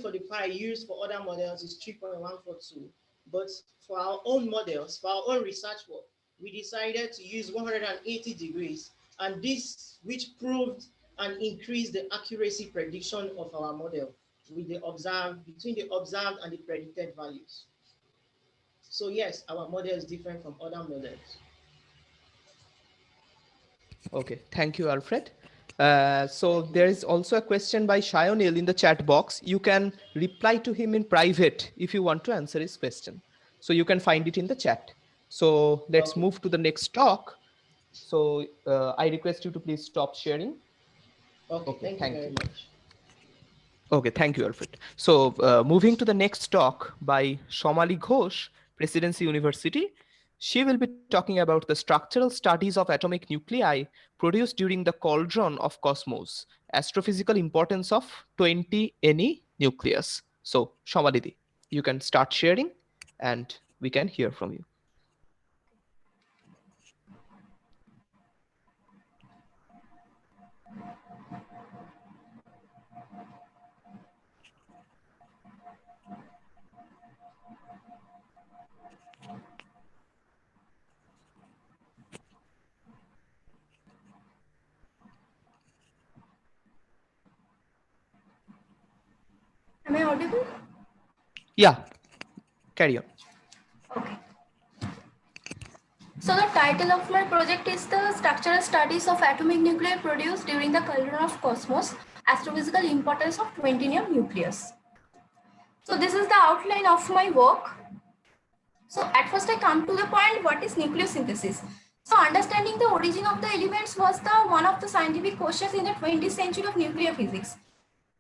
for the pi used for other models is 3.142. But for our own models, for our own research work, we decided to use 180 degrees, and this, which proved and increased the accuracy prediction of our model with the observed, between the observed and the predicted values. So yes, our model is different from other models. Okay, thank you, Alfred. So there is also a question by Shionil in the chat box. You can reply to him in private if you want to answer his question. So you can find it in the chat. So let's Okay. move to the next talk. So I request you to please stop sharing. Okay, Okay, thank you thank very you. much. Okay, thank you, Alfred. So moving to the next talk by Somali Ghosh, Presidency University. She will be talking about the structural studies of atomic nuclei produced during the cauldron of cosmos, astrophysical importance of 20 Ne nucleus. So, Somalidi, you can start sharing and we can hear from you. Am I audible? Yeah, carry on. Okay. So the title of my project is the Structural Studies of Atomic Nuclei Produced During the Cauldron of Cosmos, Astrophysical Importance of 20 nucleus. So this is the outline of my work. So at first I come to the point, what is nucleosynthesis? So understanding the origin of the elements was the one of the scientific questions in the 20th century of nuclear physics.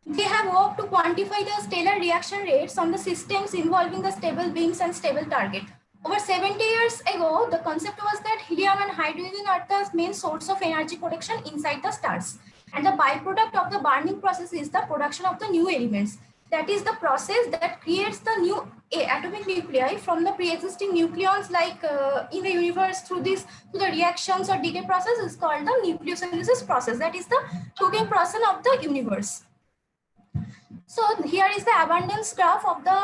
They have worked to quantify the stellar reaction rates on the systems involving the stable beams and stable target. Over 70 years ago, the concept was that helium and hydrogen are the main source of energy production inside the stars. And the byproduct of the burning process is the production of the new elements. That is the process that creates the new atomic nuclei from the pre-existing nucleons, like in the universe through the reactions or decay process is called the nucleosynthesis process. That is the cooking process of the universe. So here is the abundance graph of the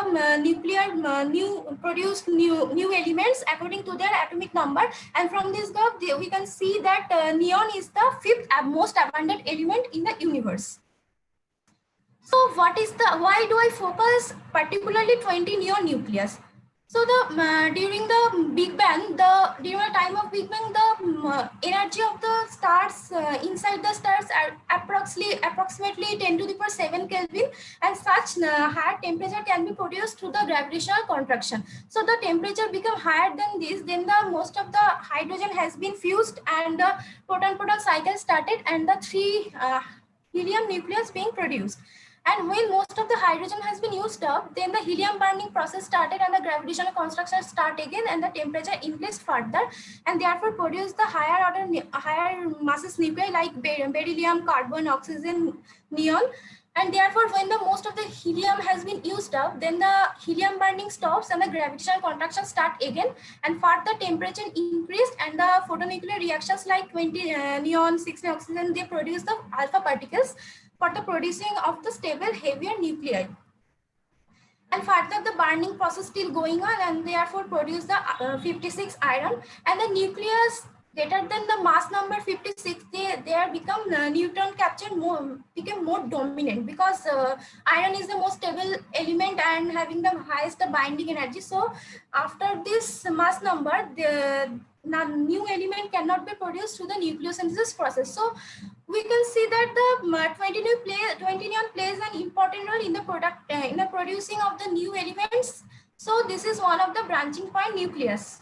produced new elements according to their atomic number, and from this graph we can see that neon is the 5th most abundant element in the universe. So why do I focus particularly 20 neon nucleus? So during the Big Bang, during the time of Big Bang, the energy of the stars inside the stars are approximately 10 to the power 7 Kelvin, and such higher temperature can be produced through the gravitational contraction. So the temperature become higher than this, then the most of the hydrogen has been fused and the proton-proton cycle started, and the 3 helium nucleus being produced. And when most of the hydrogen has been used up, then the helium burning process started and the gravitational construction start again, and the temperature increased further, and therefore produced the higher masses nuclei like beryllium, carbon, oxygen, neon. And therefore, when the most of the helium has been used up, then the helium burning stops and the gravitational contraction start again, and further temperature increased, and the photonuclear reactions like 20 neon, 16 oxygen, they produce the alpha particles for the producing of the stable heavier nuclei. And further the burning process still going on, and therefore produce the 56 iron, and the nucleus greater than the mass number 56, they are become neutron captured become more dominant, because iron is the most stable element and having the highest binding energy. So after this mass number, the new element cannot be produced through the nucleosynthesis process. So we can see that the 20 neon plays an important role in the producing of the new elements. So this is one of the branching point nucleus.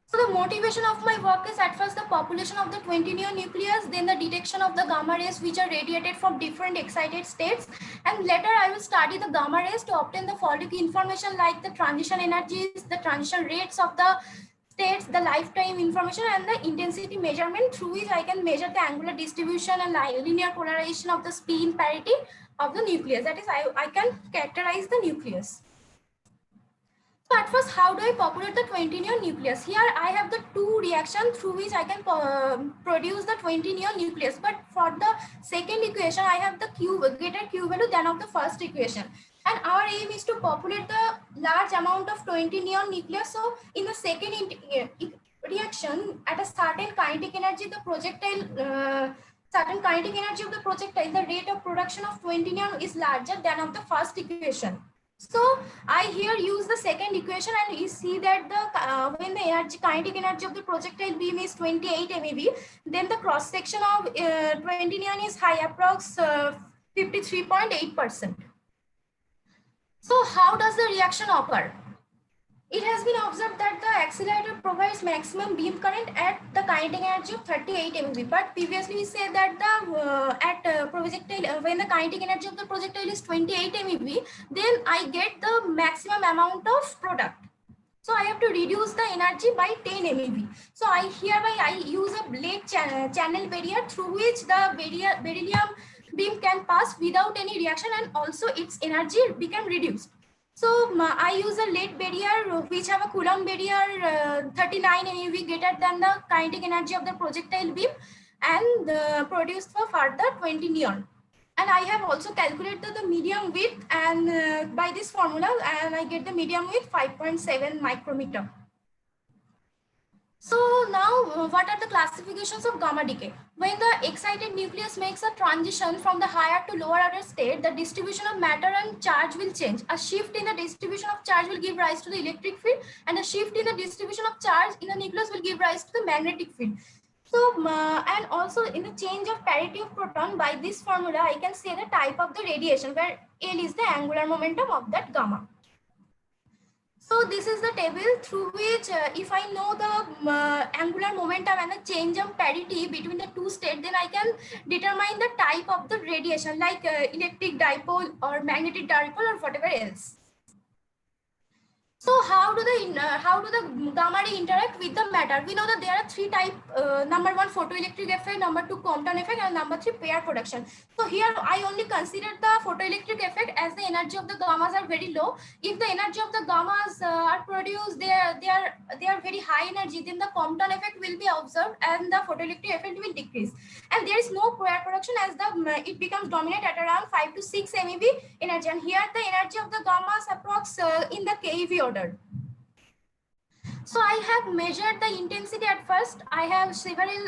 So the motivation of my work is at first the population of the 20 neon nucleus, then the detection of the gamma rays which are radiated from different excited states, and later I will study the gamma rays to obtain the following information like the transition energies, the transition rates of the states, the lifetime information, and the intensity measurement through which I can measure the angular distribution and linear polarization of the spin parity of the nucleus. That is, I can characterize the nucleus. at first, how do I populate the 20-neon nucleus? Here I have the two reactions through which I can produce the 20-neon nucleus. But for the second equation, I have the greater Q value than of the first equation. And our aim is to populate the large amount of 20-neon nucleus. So in the second reaction, at a certain kinetic energy, the projectile, certain kinetic energy of the projectile, the rate of production of 20-neon is larger than of the first equation. So I here use the second equation, and you see that the when the kinetic energy of the projectile beam is 28 MeV, then the cross section of 20 neon is high, approx 53.8%. So how does the reaction occur? It has been observed that the accelerator provides maximum beam current at the kinetic energy of 38 MeV. But previously we said that the projectile, when the kinetic energy of the projectile is 28 MeV, then I get the maximum amount of product. So I have to reduce the energy by 10 MeV. So I use a blade channel barrier through which the beryllium beam can pass without any reaction, and also its energy become reduced. So I use a lead barrier which have a Coulomb barrier 39 MeV greater than the kinetic energy of the projectile beam, and produced for further 20 neon. And I have also calculated the medium width, and by this formula, and I get the medium width 5.7 micrometer. So now what are the classifications of gamma decay? When the excited nucleus makes a transition from the higher to lower order state, the distribution of matter and charge will change. A shift in the distribution of charge will give rise to the electric field, and a shift in the distribution of charge in the nucleus will give rise to the magnetic field. So, and also in the change of parity of proton, by this formula, I can say the type of the radiation, where L is the angular momentum of that gamma. So this is the table through which if I know the angular momentum and the change of parity between the two states, then I can determine the type of the radiation, like electric dipole or magnetic dipole or whatever else. So how do the gamma ray interact with the matter? We know that there are three types. Number one, photoelectric effect. Number two, Compton effect, and number three, pair production. So here I only consider the photoelectric effect, as the energy of the gammas are very low. If the energy of the gammas are produced, they are very high energy, then the Compton effect will be observed, and the photoelectric effect will decrease. And there is no pair production, as it becomes dominant at around 5 to 6 MeV energy. And here the energy of the gammas approx in the keV order. So I have measured the intensity at first. I have supplied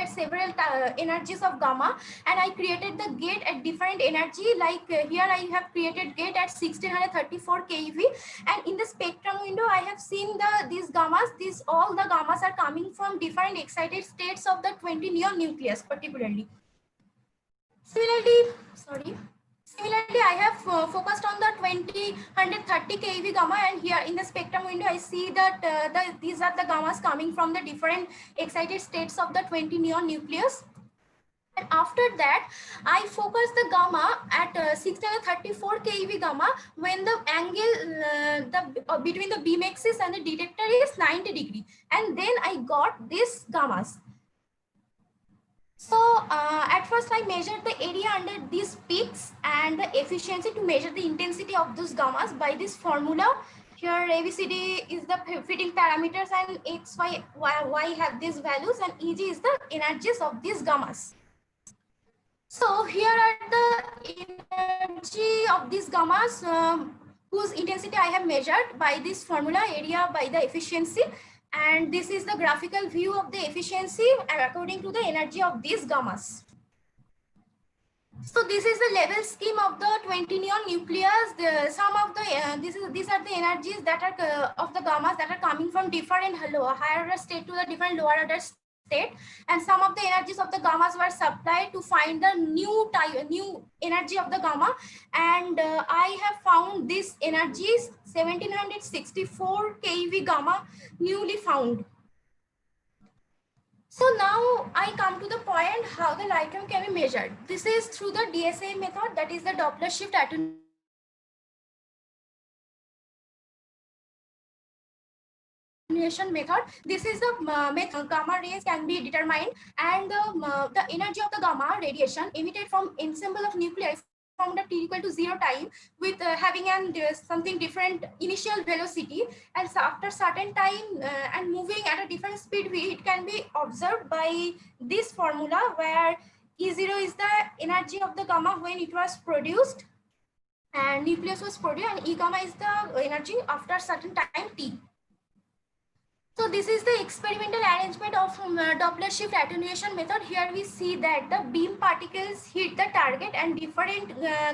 several energies of gamma, and I created the gate at different energy. Like here I have created gate at 1634 keV, and in the spectrum window I have seen these gammas. All the gammas are coming from different excited states of the 20 neon nucleus particularly. Similarly, I have focused on the 130 keV gamma, and here in the spectrum window, I see that these are the gammas coming from the different excited states of the 20 neon nucleus. And after that, I focus the gamma at 634 keV gamma when the angle between the beam axis and the detector is 90 degree, and then I got these gammas. So at first I measured the area under these peaks and the efficiency to measure the intensity of those gammas by this formula. Here ABCD is the fitting parameters, and X, Y have these values, and EG is the energies of these gammas. So here are the energy of these gammas whose intensity I have measured by this formula, area by the efficiency. And this is the graphical view of the efficiency according to the energy of these gammas. So this is the level scheme of the 20 neon nucleus. These are the energies that are of the gammas that are coming from different higher order state to the different lower order state, and some of the energies of the gammas were supplied to find the new energy of the gamma, and I have found this energies 1764 keV gamma newly found. So now I come to the point how the light wave can be measured. This is through the DSA method, that is the Doppler shift attenuation method. This is the method gamma rays can be determined, and the energy of the gamma radiation emitted from ensemble of nuclei formula t equal to 0 time with having something different initial velocity, and so after certain time and moving at a different speed, it can be observed by this formula where E0 is the energy of the gamma when it was produced and nucleus was produced, and E gamma is the energy after certain time t. So this is the experimental arrangement of Doppler shift attenuation method. Here we see that the beam particles hit the target and different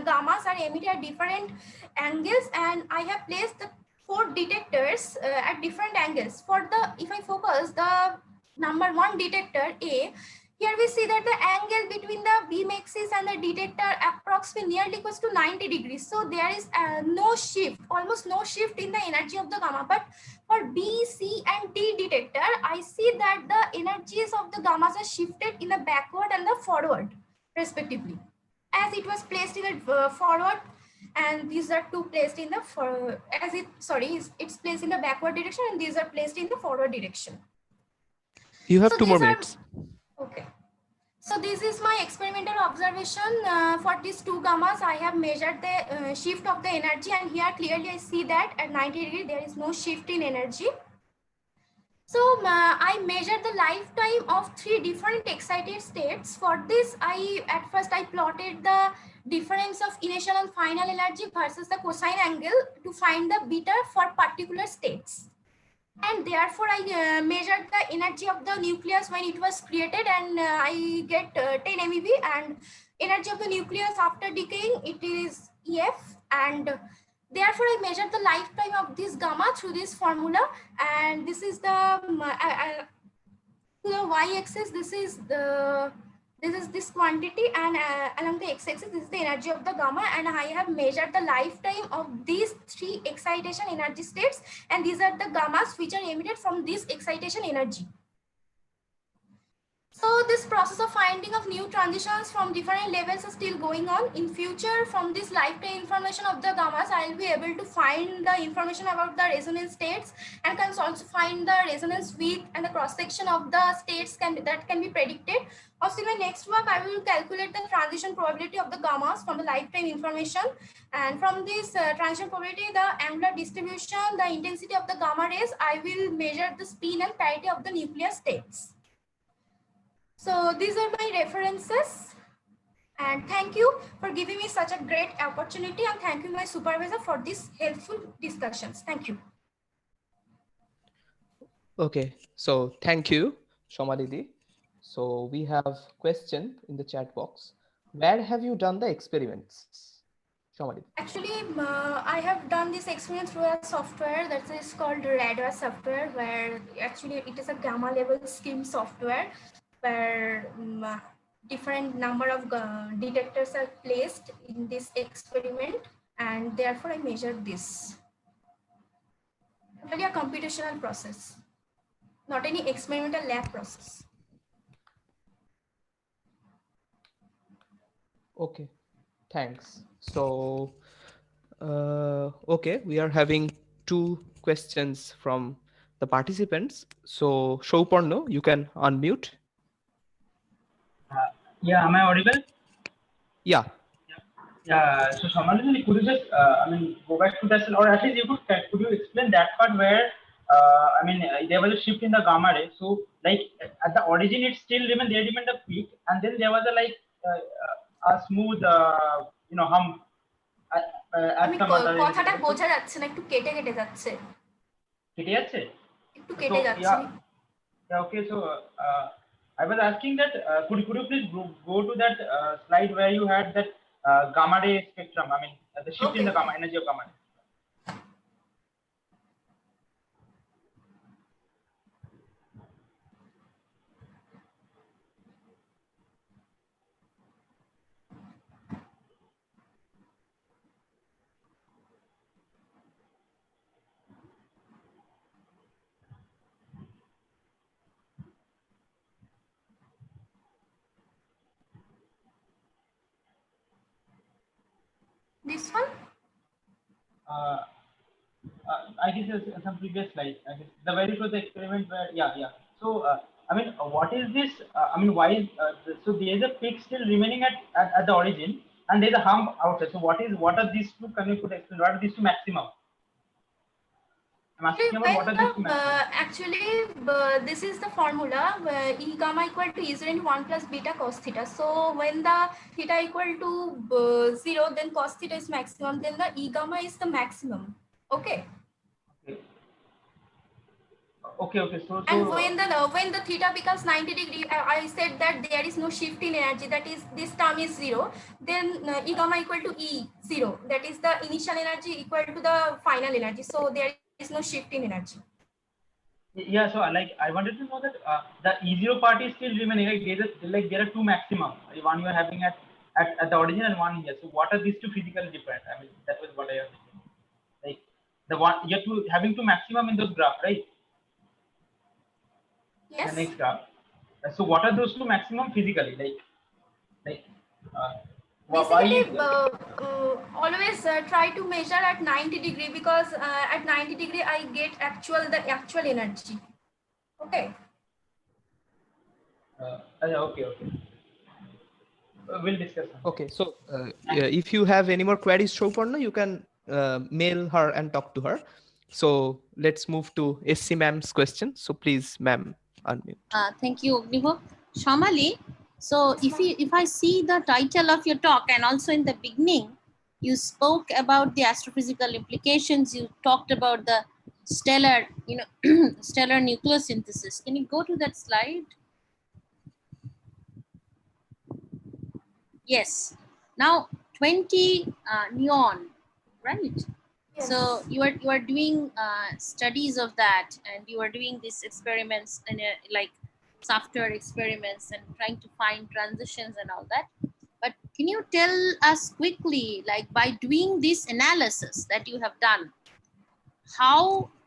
gammas are emitted at different angles, and I have placed the 4 detectors at different angles. For the, if I focus the number 1 detector A, here we see that the angle between the beam axis and the detector approximately nearly equals to 90 degrees. So there is no shift, almost no shift in the energy of the gamma. But for B, C and D detector, I see that the energies of the gammas are shifted in the backward and the forward respectively. As it was placed in the forward, and these are two placed in the it's placed in the backward direction, and these are placed in the forward direction. You have So 2 more these are minutes. okay. So this is my experimental observation for these 2 gammas. I have measured the shift of the energy, and here clearly I see that at 90 degrees there is no shift in energy. So I measured the lifetime of 3 different excited states. For this, at first I plotted the difference of initial and final energy versus the cosine angle to find the beta for particular states. And therefore I measured the energy of the nucleus when it was created, and I get 10 MeV, and energy of the nucleus after decaying, it is EF, and therefore I measured the lifetime of this gamma through this formula. And this is the to the y-axis, this is this quantity, and along the x-axis this is the energy of the gamma, and I have measured the lifetime of these 3 excitation energy states, and these are the gammas which are emitted from this excitation energy. So this process of finding of new transitions from different levels is still going on. In future, from this lifetime information of the gammas, I will be able to find the information about the resonance states, and can also find the resonance width and the cross section of the states that can be predicted. Also, in my next work, I will calculate the transition probability of the gammas from the lifetime information, and from this transition probability, the angular distribution, the intensity of the gamma rays, I will measure the spin and parity of the nucleus states. So these are my references, and thank you for giving me such a great opportunity, and thank you my supervisor for these helpful discussions. Thank you. Okay, so thank you, Shomalidi. So we have question in the chat box. Where have you done the experiments, Shomalidi? Actually, I have done this experiment through a software that is called Radar software, where actually it is a gamma level scheme software where different number of detectors are placed in this experiment, and therefore I measured this. Really a computational process, not any experimental lab process. Okay, thanks. So, okay, we are having 2 questions from the participants. So, Shauparno, you can unmute. Yeah, am I audible? Yeah. Yeah. So, Samadhi, could you just, go back to that, or at least could you explain that part where, there was a shift in the gamma ray. So, like at the origin, it still remained the peak, and then there was a smooth, hum. কথাটা বোঝা যাচ্ছে না, একটু কেটে কেটে যাচ্ছে। কেটে যাচ্ছে? একটু কেটে যাচ্ছে। Yeah, okay. So I was asking that could you please go to that slide where you had that gamma ray spectrum? I mean, the shift in the gamma energy of gamma ray. This one? I guess some previous slide. I guess the very first experiment where, yeah. So, what is this? Why is so there is a peak still remaining at the origin, and there's a hump outside. So what are these two? Can you could explain what are these two maximum? I'm asking about what are these two maximum? Actually, this is the formula where E gamma equal to E0 into 1 plus beta cos theta. So when the theta equal to 0, then cos theta is maximum, then the E gamma is the maximum. Okay. Okay. And when the theta becomes 90 degree, I said that there is no shift in energy. That is, this term is 0. Then E gamma equal to E0. That is the initial energy equal to the final energy. So there is no shift in energy. Yeah, so like I wanted to know that the E0 part is still remaining. Like there are two maximum. One you are having at the origin and one here. So what are these two physically different? I mean, that was what I was thinking. Like the one you're having two maximum in those graph, right? Yes. The next graph. So what are those two maximum physically? Basically, always try to measure at 90 degree, because at 90 degree I get the actual energy. Okay. Okay. We'll discuss. Okay, so if you have any more queries, Shouparna, you can mail her and talk to her. So let's move to SC ma'am's question. So please, ma'am, unmute. Thank you, Ognivo. Shamali, so if I see the title of your talk, and also in the beginning, you spoke about the astrophysical implications. You talked about the stellar, stellar nucleosynthesis. Can you go to that slide? Yes. Now 20 neon, right? Yes. So you are doing studies of that, and you are doing these experiments and like software experiments and trying to find transitions and all that. But can you tell us quickly, like by doing this analysis that you have done,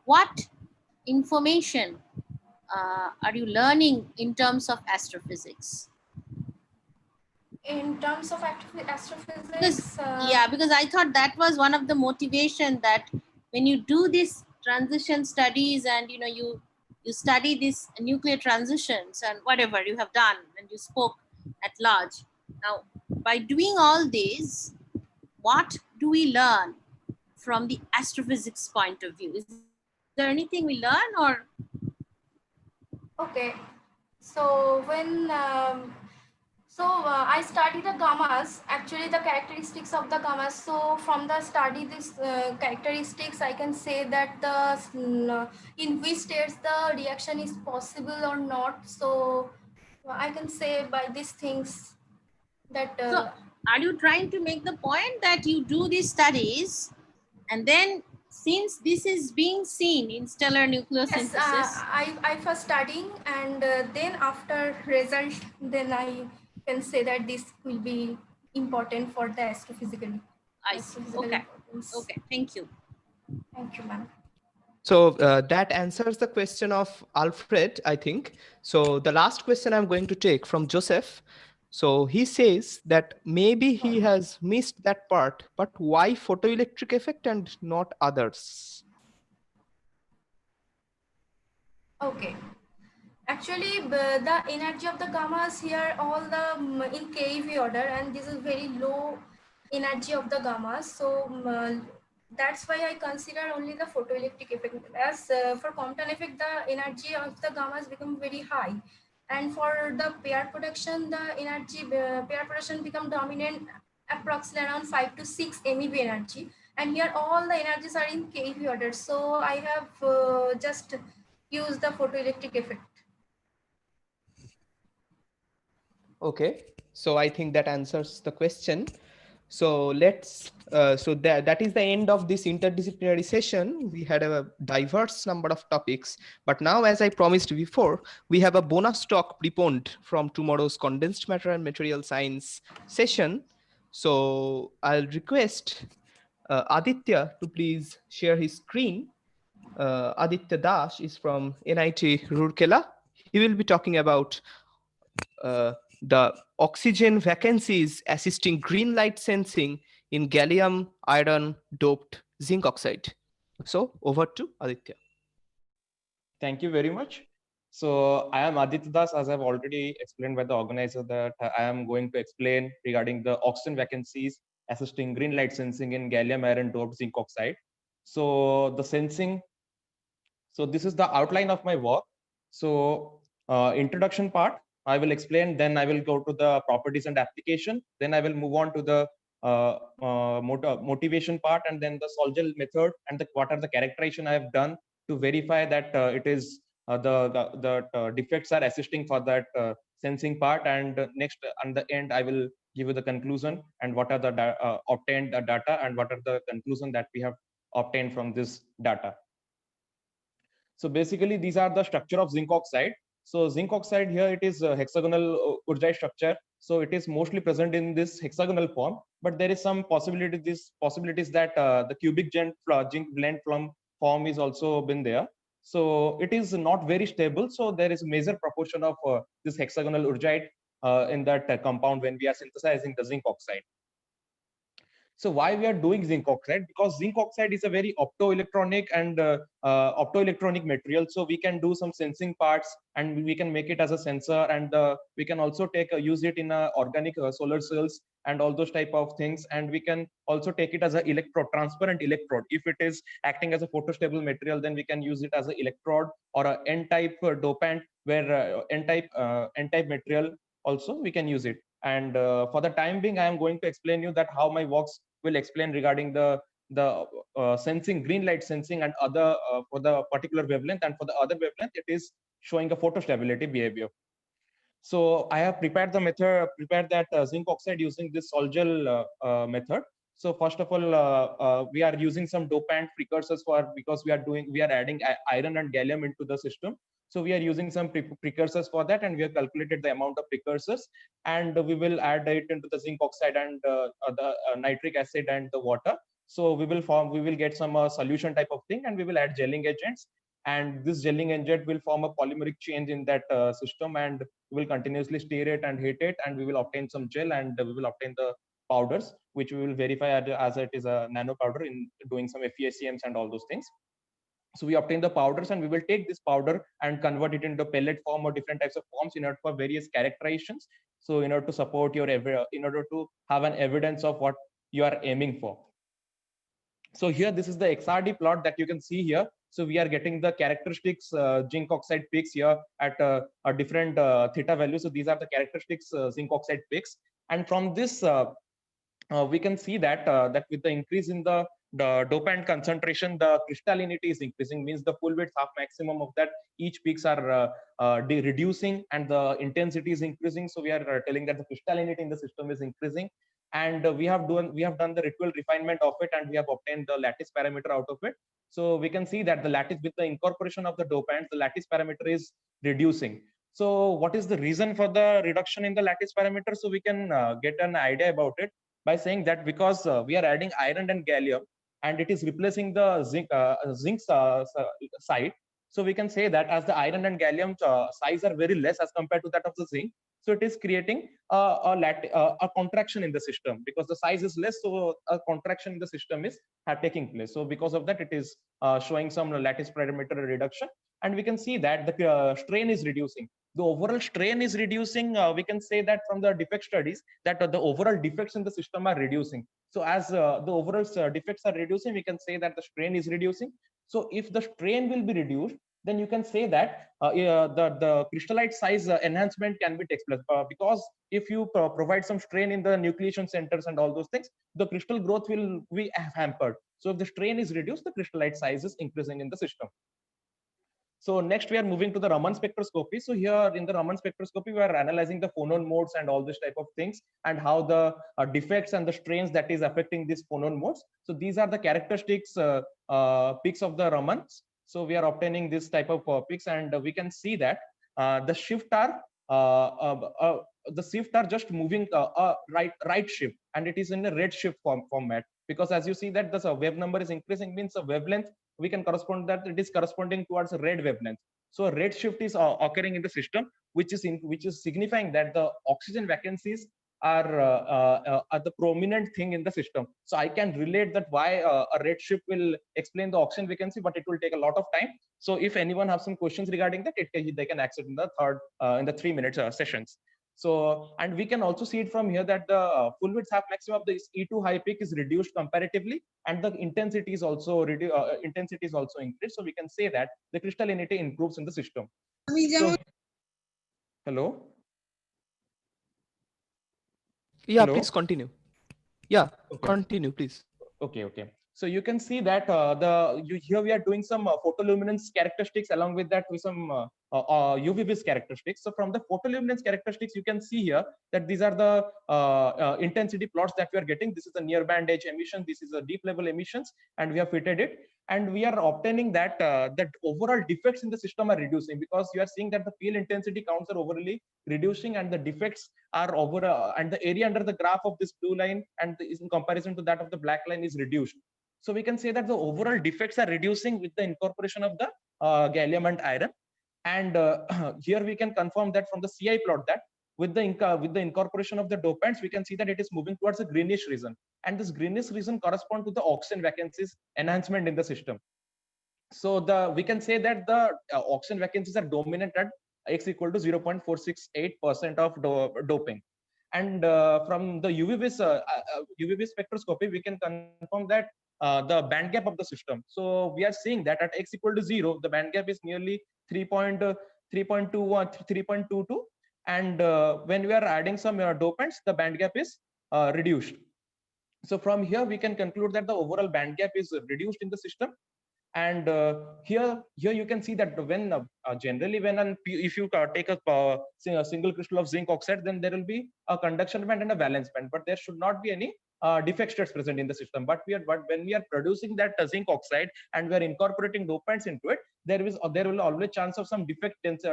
what information are you learning in terms of astrophysics? In terms of astrophysics, because I thought that was one of the motivation, that when you do these transition studies and you study these nuclear transitions and whatever you have done, and you spoke at large. Now, by doing all these, what do we learn from the astrophysics point of view? Is there anything we learn, or? Okay, so when I study the gammas, actually the characteristics of the gammas. So from the study this characteristics, I can say that in which states the reaction is possible or not. So I can say by these things that. So are you trying to make the point that you do these studies, and then since this is being seen in stellar nucleosynthesis? Yes, I first studying, and then after result, then I can say that this will be important for the astrophysical. I see. Okay. Okay. Thank you. Thank you, ma'am. So that answers the question of Alfred, I think. So the last question I'm going to take from Joseph. So he says that maybe he has missed that part, but why photoelectric effect and not others? Okay. Actually, the energy of the gammas here, all the in keV order, and this is very low energy of the gammas. So that's why I consider only the photoelectric effect. As for Compton effect, the energy of the gammas become very high, and for the pair production, the energy pair production become dominant approximately around 5 to 6 MeV energy. And here all the energies are in keV order. So I have just used the photoelectric effect. Okay, so I think that answers the question. So let's, so that is the end of this interdisciplinary session. We had a diverse number of topics, but now, as I promised before, we have a bonus talk preponed from tomorrow's condensed matter and material science session. So I'll request Aditya to please share his screen. Aditya Das is from NIT Rourkela. He will be talking about the oxygen vacancies assisting green light sensing in gallium iron doped zinc oxide. So over to Aditya. Thank you very much. So I am Aditya Das, as I've already explained by the organizer that I am going to explain regarding the oxygen vacancies assisting green light sensing in gallium iron doped zinc oxide. So the sensing, so this is the outline of my work. So introduction part, I will explain, then I will go to the properties and application, then I will move on to the motivation part, and then the Sol-Gel method and what are the characterization I have done to verify that it is the defects are assisting for that sensing part. And next, on the end, I will give you the conclusion and what are the obtained data and what are the conclusion that we have obtained from this data. So basically, these are the structure of zinc oxide. So zinc oxide here, it is a hexagonal Urdjai structure. So it is mostly present in this hexagonal form, but there is some possibilities that the cubic zinc blend form is also been there. So it is not very stable. So there is a major proportion of this hexagonal Urdjai in that compound when we are synthesizing the zinc oxide. So why we are doing zinc oxide? Because zinc oxide is a very optoelectronic and optoelectronic material. So we can do some sensing parts, and we can make it as a sensor, and we can also use it in organic solar cells and all those type of things. And we can also take it as an electrode, transparent electrode. If it is acting as a photostable material, then we can use it as an electrode or a N-type dopant, where N-type material also we can use it. And for the time being, I am going to explain you that how my works will explain regarding the sensing, green light sensing, and other for the particular wavelength, and for the other wavelength it is showing a photostability behavior. So I have prepared that zinc oxide using this Sol-Gel method. So first of all, we are using some dopant precursors because we are adding iron and gallium into the system. So we are using some precursors for that, and we have calculated the amount of precursors, and we will add it into the zinc oxide and the nitric acid and the water. So we will get some solution type of thing, and we will add gelling agents, and this gelling agent will form a polymeric change in that system, and we will continuously stir it and heat it, and we will obtain some gel, and we will obtain the powders, which we will verify as it is a nano powder in doing some FEACMs and all those things. So we obtain the powders, and we will take this powder and convert it into pellet form or different types of forms in order for various characterizations. So in order to support in order to have an evidence of what you are aiming for. So here, this is the XRD plot that you can see here. So we are getting the characteristics zinc oxide peaks here at a different theta value. So these are the characteristics zinc oxide peaks. And from this, we can see that that with the increase in the dopant concentration, the crystallinity is increasing, means the full width half maximum of that each peaks are reducing, and the intensity is increasing. So we are telling that the crystallinity in the system is increasing, and we have done the ritual refinement of it, and we have obtained the lattice parameter out of it. So we can see that the lattice, with the incorporation of the dopants, the lattice parameter is reducing. So what is the reason for the reduction in the lattice parameter? So we can get an idea about it by saying that because we are adding iron and gallium, and it is replacing the zinc side. So we can say that as the iron and gallium size are very less as compared to that of the zinc, so it is creating a contraction in the system because the size is less. So a contraction in the system is taking place. So because of that, it is showing some lattice parameter reduction, and we can see that the strain is reducing. The overall strain is reducing. We can say that from the defect studies that the overall defects in the system are reducing. So as the overall defects are reducing, we can say that the strain is reducing. So if the strain will be reduced, then you can say that the crystallite size enhancement can be takes place, because if you provide some strain in the nucleation centers and all those things, the crystal growth will be hampered. So if the strain is reduced, the crystallite size is increasing in the system. So next we are moving to the Raman spectroscopy. So here in the Raman spectroscopy, we are analyzing the phonon modes and all this type of things, and how the defects and the strains that is affecting these phonon modes. So these are the characteristics peaks of the Ramans. So we are obtaining this type of peaks, and we can see that the shift are just moving right shift, and it is in a red shift format, because as you see that the wave number is increasing, means the wavelength we can correspond that it is corresponding towards a red wavelength. So red shift is occurring in the system, which is signifying that the oxygen vacancies are the prominent thing in the system. So I can relate that why a redshift will explain the oxygen vacancy, but it will take a lot of time. So if anyone has some questions regarding that, they can ask it in the in the 3-minute sessions. So, and we can also see it from here that the full width half maximum of this E2 high peak is reduced comparatively, and the intensity is also increased. So we can say that the crystallinity improves in the system. So, hello. Yeah, Hello? please continue. Yeah, Okay. continue, please. Okay. So you can see that here we are doing some photoluminance characteristics, along with that with some UV-vis characteristics. So from the photoluminance characteristics, you can see here that these are the intensity plots that we are getting. This is the near band edge emission. This is a deep level emissions, and we have fitted it. And we are obtaining that that overall defects in the system are reducing, because you are seeing that the field intensity counts are overly reducing, and the defects are over, and the area under the graph of this blue line and is in comparison to that of the black line is reduced. So we can say that the overall defects are reducing with the incorporation of the gallium and iron. And here we can confirm that from the CI plot that with the incorporation of the dopants, we can see that it is moving towards a greenish region, and this greenish region correspond to the oxygen vacancies enhancement in the system. So we can say that the oxygen vacancies are dominant at x equal to 0.468% of doping. And from the UV-vis spectroscopy, we can confirm that the band gap of the system. So we are seeing that at x equal to 0, the band gap is nearly 3.21, 3.22. And when we are adding some dopants, the band gap is reduced. So from here, we can conclude that the overall band gap is reduced in the system. And here you can see that when generally if you take a single crystal of zinc oxide, then there will be a conduction band and a valence band, but there should not be any defect states present in the system. But when we are producing that zinc oxide and we are incorporating dopants into it, there will always chance of some defect states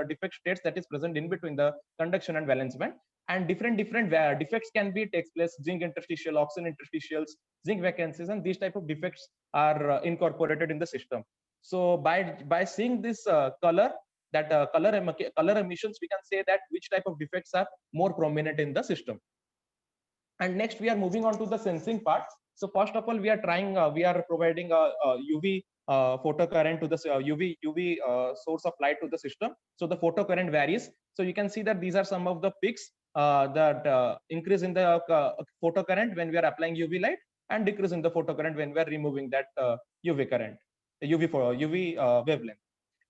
that is present in between the conduction and valence band. And different defects can be takes place: zinc interstitial, oxygen interstitials, zinc vacancies, and these type of defects are incorporated in the system. So by seeing this color emissions, we can say that which type of defects are more prominent in the system. And next we are moving on to the sensing part. So first of all, we are providing a UV photocurrent to the UV source of light to the system. So the photocurrent varies. So you can see that these are some of the peaks that increase in the photocurrent when we are applying UV light, and decrease in the photocurrent when we are removing that UV current, UV wavelength.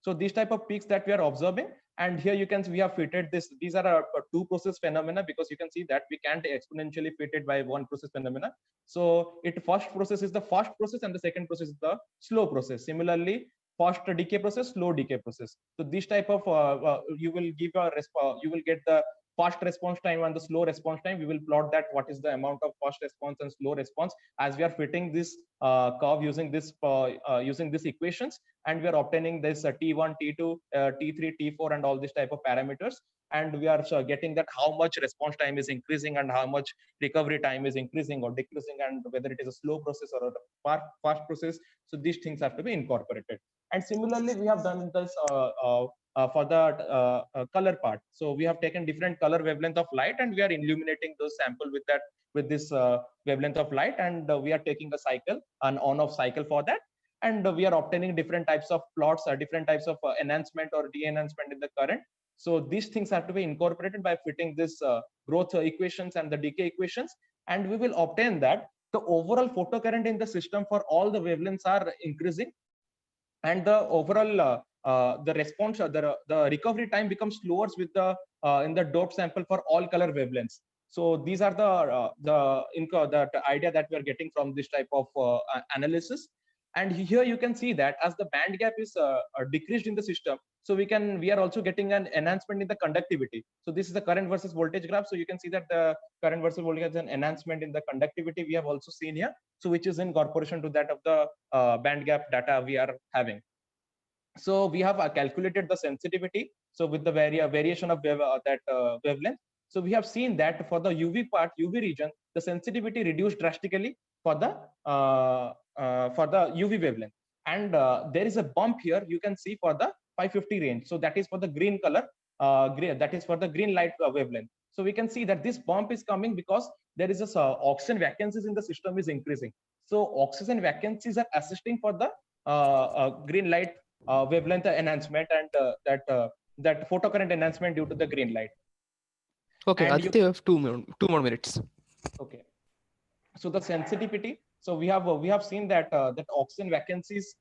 So these type of peaks that we are observing, and here you can see we have fitted this. These are a two process phenomena, because you can see that we can't exponentially fit it by one process phenomena. So first process is the fast process, and the second process is the slow process. Similarly, fast decay process, slow decay process. So this type of you will get the fast response time and the slow response time. We will plot that what is the amount of fast response and slow response as we are fitting this curve using this equations, and we are obtaining this T1, T2, T3, T4, and all these type of parameters. And we are getting that how much response time is increasing and how much recovery time is increasing or decreasing, and whether it is a slow process or a fast process. So these things have to be incorporated. And similarly, we have done this for the color part. So we have taken different color wavelength of light, and we are illuminating those sample with this wavelength of light, and we are taking a cycle, an on-off cycle for that. And we are obtaining different types of plots or different types of enhancement or de-enhancement in the current. So these things have to be incorporated by fitting this growth equations and the decay equations, and we will obtain that the overall photocurrent in the system for all the wavelengths are increasing, and the overall the response, the recovery time becomes slower with the in the doped sample for all color wavelengths. So these are the idea that we are getting from this type of analysis. And here you can see that as the band gap is decreased in the system, so we are also getting an enhancement in the conductivity. So this is the current versus voltage graph. So you can see that the current versus voltage has an enhancement in the conductivity we have also seen here. So which is in correlation to that of the band gap data we are having. So we have calculated the sensitivity. So with the variation of that wavelength. So we have seen that for the UV region, the sensitivity reduced drastically for the UV wavelength. And there is a bump here you can see for the 550 range. So that is for the green color, that is for the green light wavelength. So we can see that this bump is coming because there is a oxygen vacancies in the system is increasing. So oxygen vacancies are assisting for the green light wavelength enhancement and that photocurrent enhancement due to the green light. Okay, And Aditya, you have two more minutes. Okay. So the sensitivity. So we have seen that that oxygen vacancies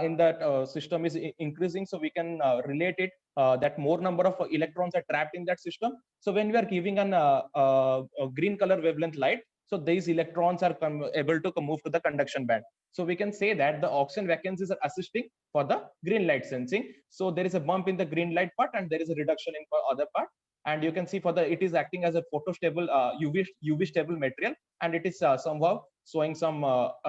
in that system is increasing. So we can relate it that more number of electrons are trapped in that system. So when we are giving an a green color wavelength light, so these electrons are able to move to the conduction band. So we can say that the oxygen vacancies are assisting for the green light sensing. So there is a bump in the green light part and there is a reduction in for other part. And you can see for the it is acting as a photostable UV stable material, and it is somehow showing some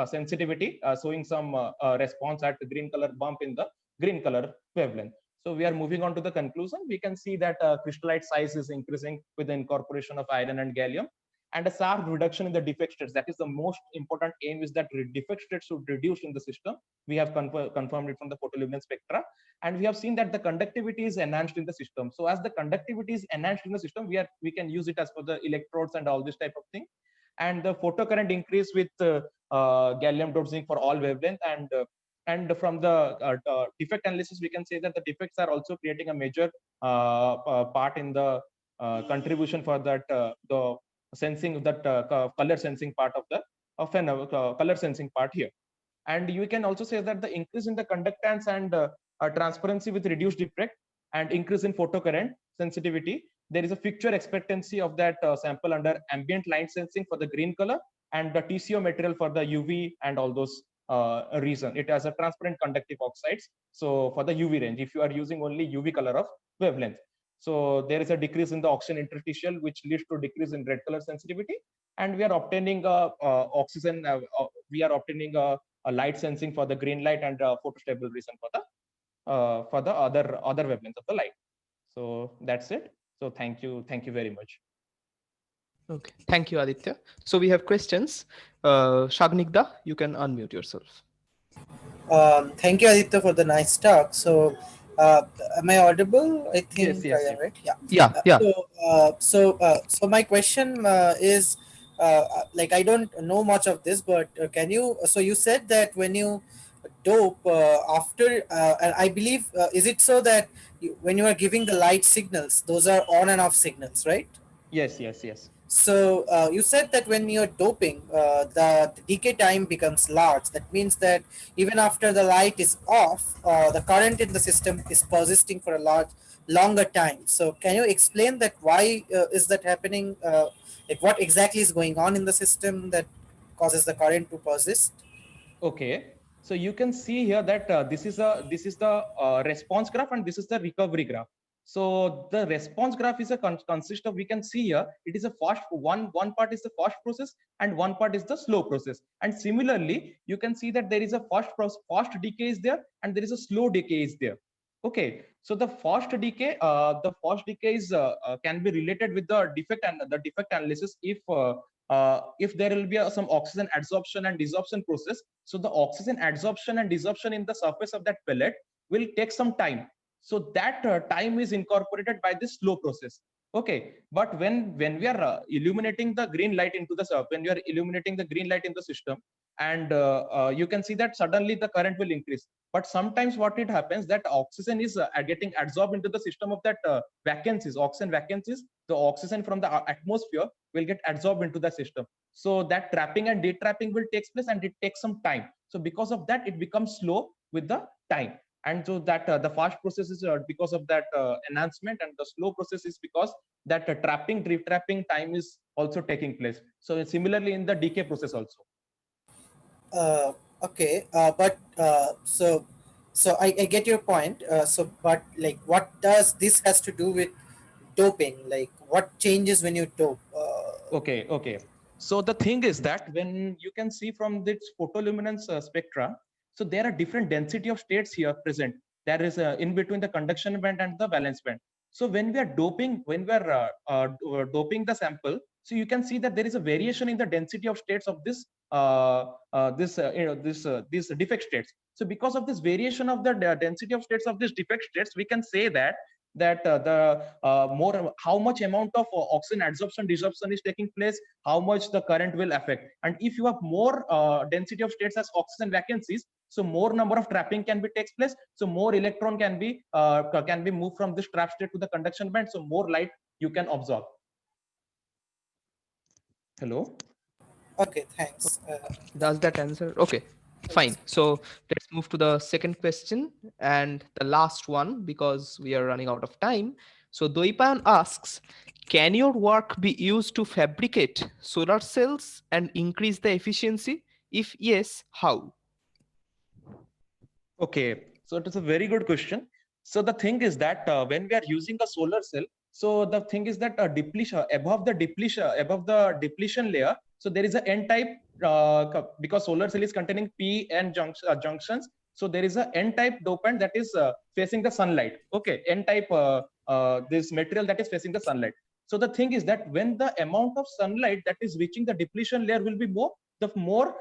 sensitivity, showing some response at the green color bump in the green color wavelength. So we are moving on to the conclusion. We can see that crystallite size is increasing with the incorporation of iron and gallium, and a sharp reduction in the defect states. That is the most important aim, is that defect states should reduce in the system. We have confirmed it from the photoluminescence spectra, and we have seen that the conductivity is enhanced in the system. So as the conductivity is enhanced in the system, we can use it as for the electrodes and all this type of thing. And the photocurrent increase with gallium dosing for all wavelength, and from the defect analysis, we can say that the defects are also creating a major part in the contribution for that the sensing, that color sensing part of the color sensing part here. And you can also say that the increase in the conductance and transparency with reduced defect and increase in photocurrent sensitivity, there is a future expectancy of that sample under ambient light sensing for the green color, and the TCO material for the UV and all those reason. It has a transparent conductive oxides. So for the UV range, if you are using only UV color of wavelength, so there is a decrease in the oxygen interstitial, which leads to decrease in red color sensitivity. And we are obtaining oxygen. We are obtaining a light sensing for the green light and photostable reason for the other wavelengths of the light. So that's it. So thank you very much. Okay, thank you, Aditya. So we have questions. Shagnigda, you can unmute yourself. Thank you, Aditya, for the nice talk. So, am I audible? I think Yes. I am, right? Yeah. Yeah. So my question is, like, I don't know much of this, but can you? So you said that when you dope after, and I believe, is it so that when you are giving the light signals, those are on and off signals, right? Yes. So you said that when you're doping, the decay time becomes large. That means that even after the light is off, the current in the system is persisting for a longer time. So can you explain that? Why is that happening? Like what exactly is going on in the system that causes the current to persist? Okay. So you can see here that this is the response graph, and this is the recovery graph. So the response graph is a consist of, we can see here, it is a fast one part is the fast process and one part is the slow process. And similarly, you can see that there is a fast decay is there and there is a slow decay is there. Okay, so the fast decay is can be related with the defect and the defect analysis if there will be some oxygen adsorption and desorption process. So the oxygen adsorption and desorption in the surface of that pellet will take some time. So that time is incorporated by this slow process. Okay, but when we are illuminating the green light into the when you are illuminating the green light in the system, and you can see that suddenly the current will increase. But sometimes what it happens, that oxygen is getting adsorbed into the system of that vacancies, oxygen vacancies. The oxygen from the atmosphere will get adsorbed into the system. So that trapping and detrapping will take place, and it takes some time. So because of that, it becomes slow with the time. And so that the fast process is because of that enhancement, and the slow process is because that trapping, retrapping time is also taking place. So similarly in the decay process also. Okay, but so I get your point. So, but like, what does this has to do with doping? Like, what changes when you dope? Okay. So the thing is that when you can see from this photoluminescence spectra, so there are different density of states here present. There is in between the conduction band and the valence band. So when we are doping, doping the sample, so you can see that there is a variation in the density of states of this these defect states. So because of this variation of the density of states of these defect states, we can say that that more how much amount of oxygen adsorption desorption is taking place, how much the current will affect. And if you have more density of states as oxygen vacancies, so more number of trapping can be takes place, so more electron can be moved from this trap state to the conduction band, so more light you can absorb. Hello. Okay, thanks. Does that answer? Okay, fine. So let's move to the second question and the last one because we are running out of time. So Doipan asks, can your work be used to fabricate solar cells and increase the efficiency? If yes, how? Okay, so it is a very good question. So the thing is that when we are using a solar cell, so the thing is that depletion above the depletion layer, so there is a N-type because solar cell is containing P-N junctions. So there is a N-type dopant that is facing the sunlight. Okay, N-type this material that is facing the sunlight. So the thing is that when the amount of sunlight that is reaching the depletion layer will be more, the more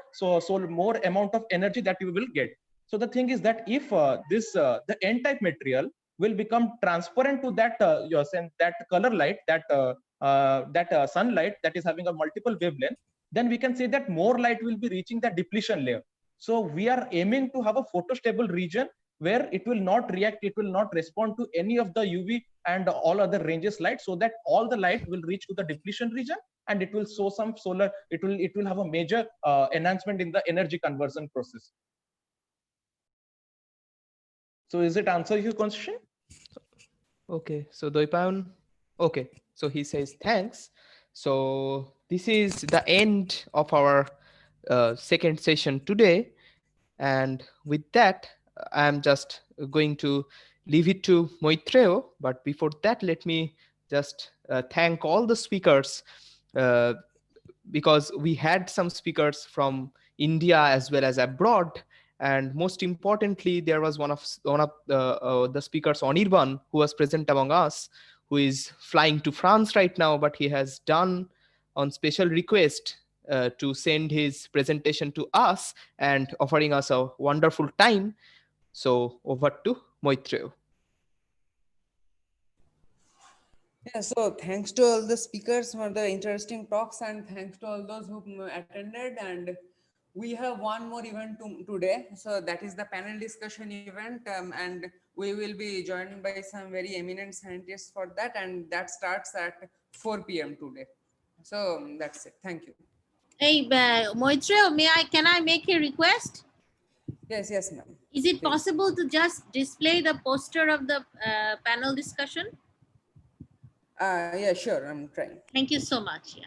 more amount of energy that you will get. So the thing is that if the N-type material will become transparent to that that color light, that sunlight that is having a multiple wavelength, then we can say that more light will be reaching the depletion layer. So we are aiming to have a photostable region where it will not react, it will not respond to any of the UV and all other ranges light, so that all the light will reach to the depletion region and it will show some solar, it will have a major enhancement in the energy conversion process. So is it answer your question? Okay, so Doipan, okay, so he says thanks. So this is the end of our second session today. And with that, I'm just going to leave it to Moitreo. But before that, let me just thank all the speakers because we had some speakers from India as well as abroad. And most importantly, there was one of the speakers, Anirban, who was present among us, who is flying to France right now, but he has done on special request to send his presentation to us and offering us a wonderful time. So over to Moitreo. Yeah, so thanks to all the speakers for the interesting talks, and thanks to all those who attended. And we have one more event today, so that is the panel discussion event, and we will be joined by some very eminent scientists for that, and that starts at 4 p.m. today. So that's it. Thank you. Hey, Moitreo, can I make a request? Yes, yes, ma'am. Is it Please. possible to just display the poster of the panel discussion? Yeah, sure. I'm trying. Thank you so much. Yeah.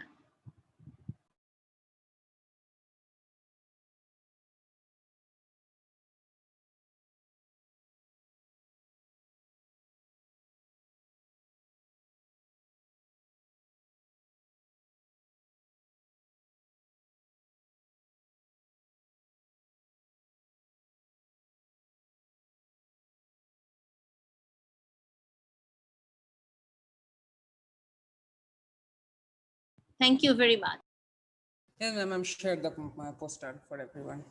Thank you very much. Yes, ma'am. I'm shared the poster for everyone.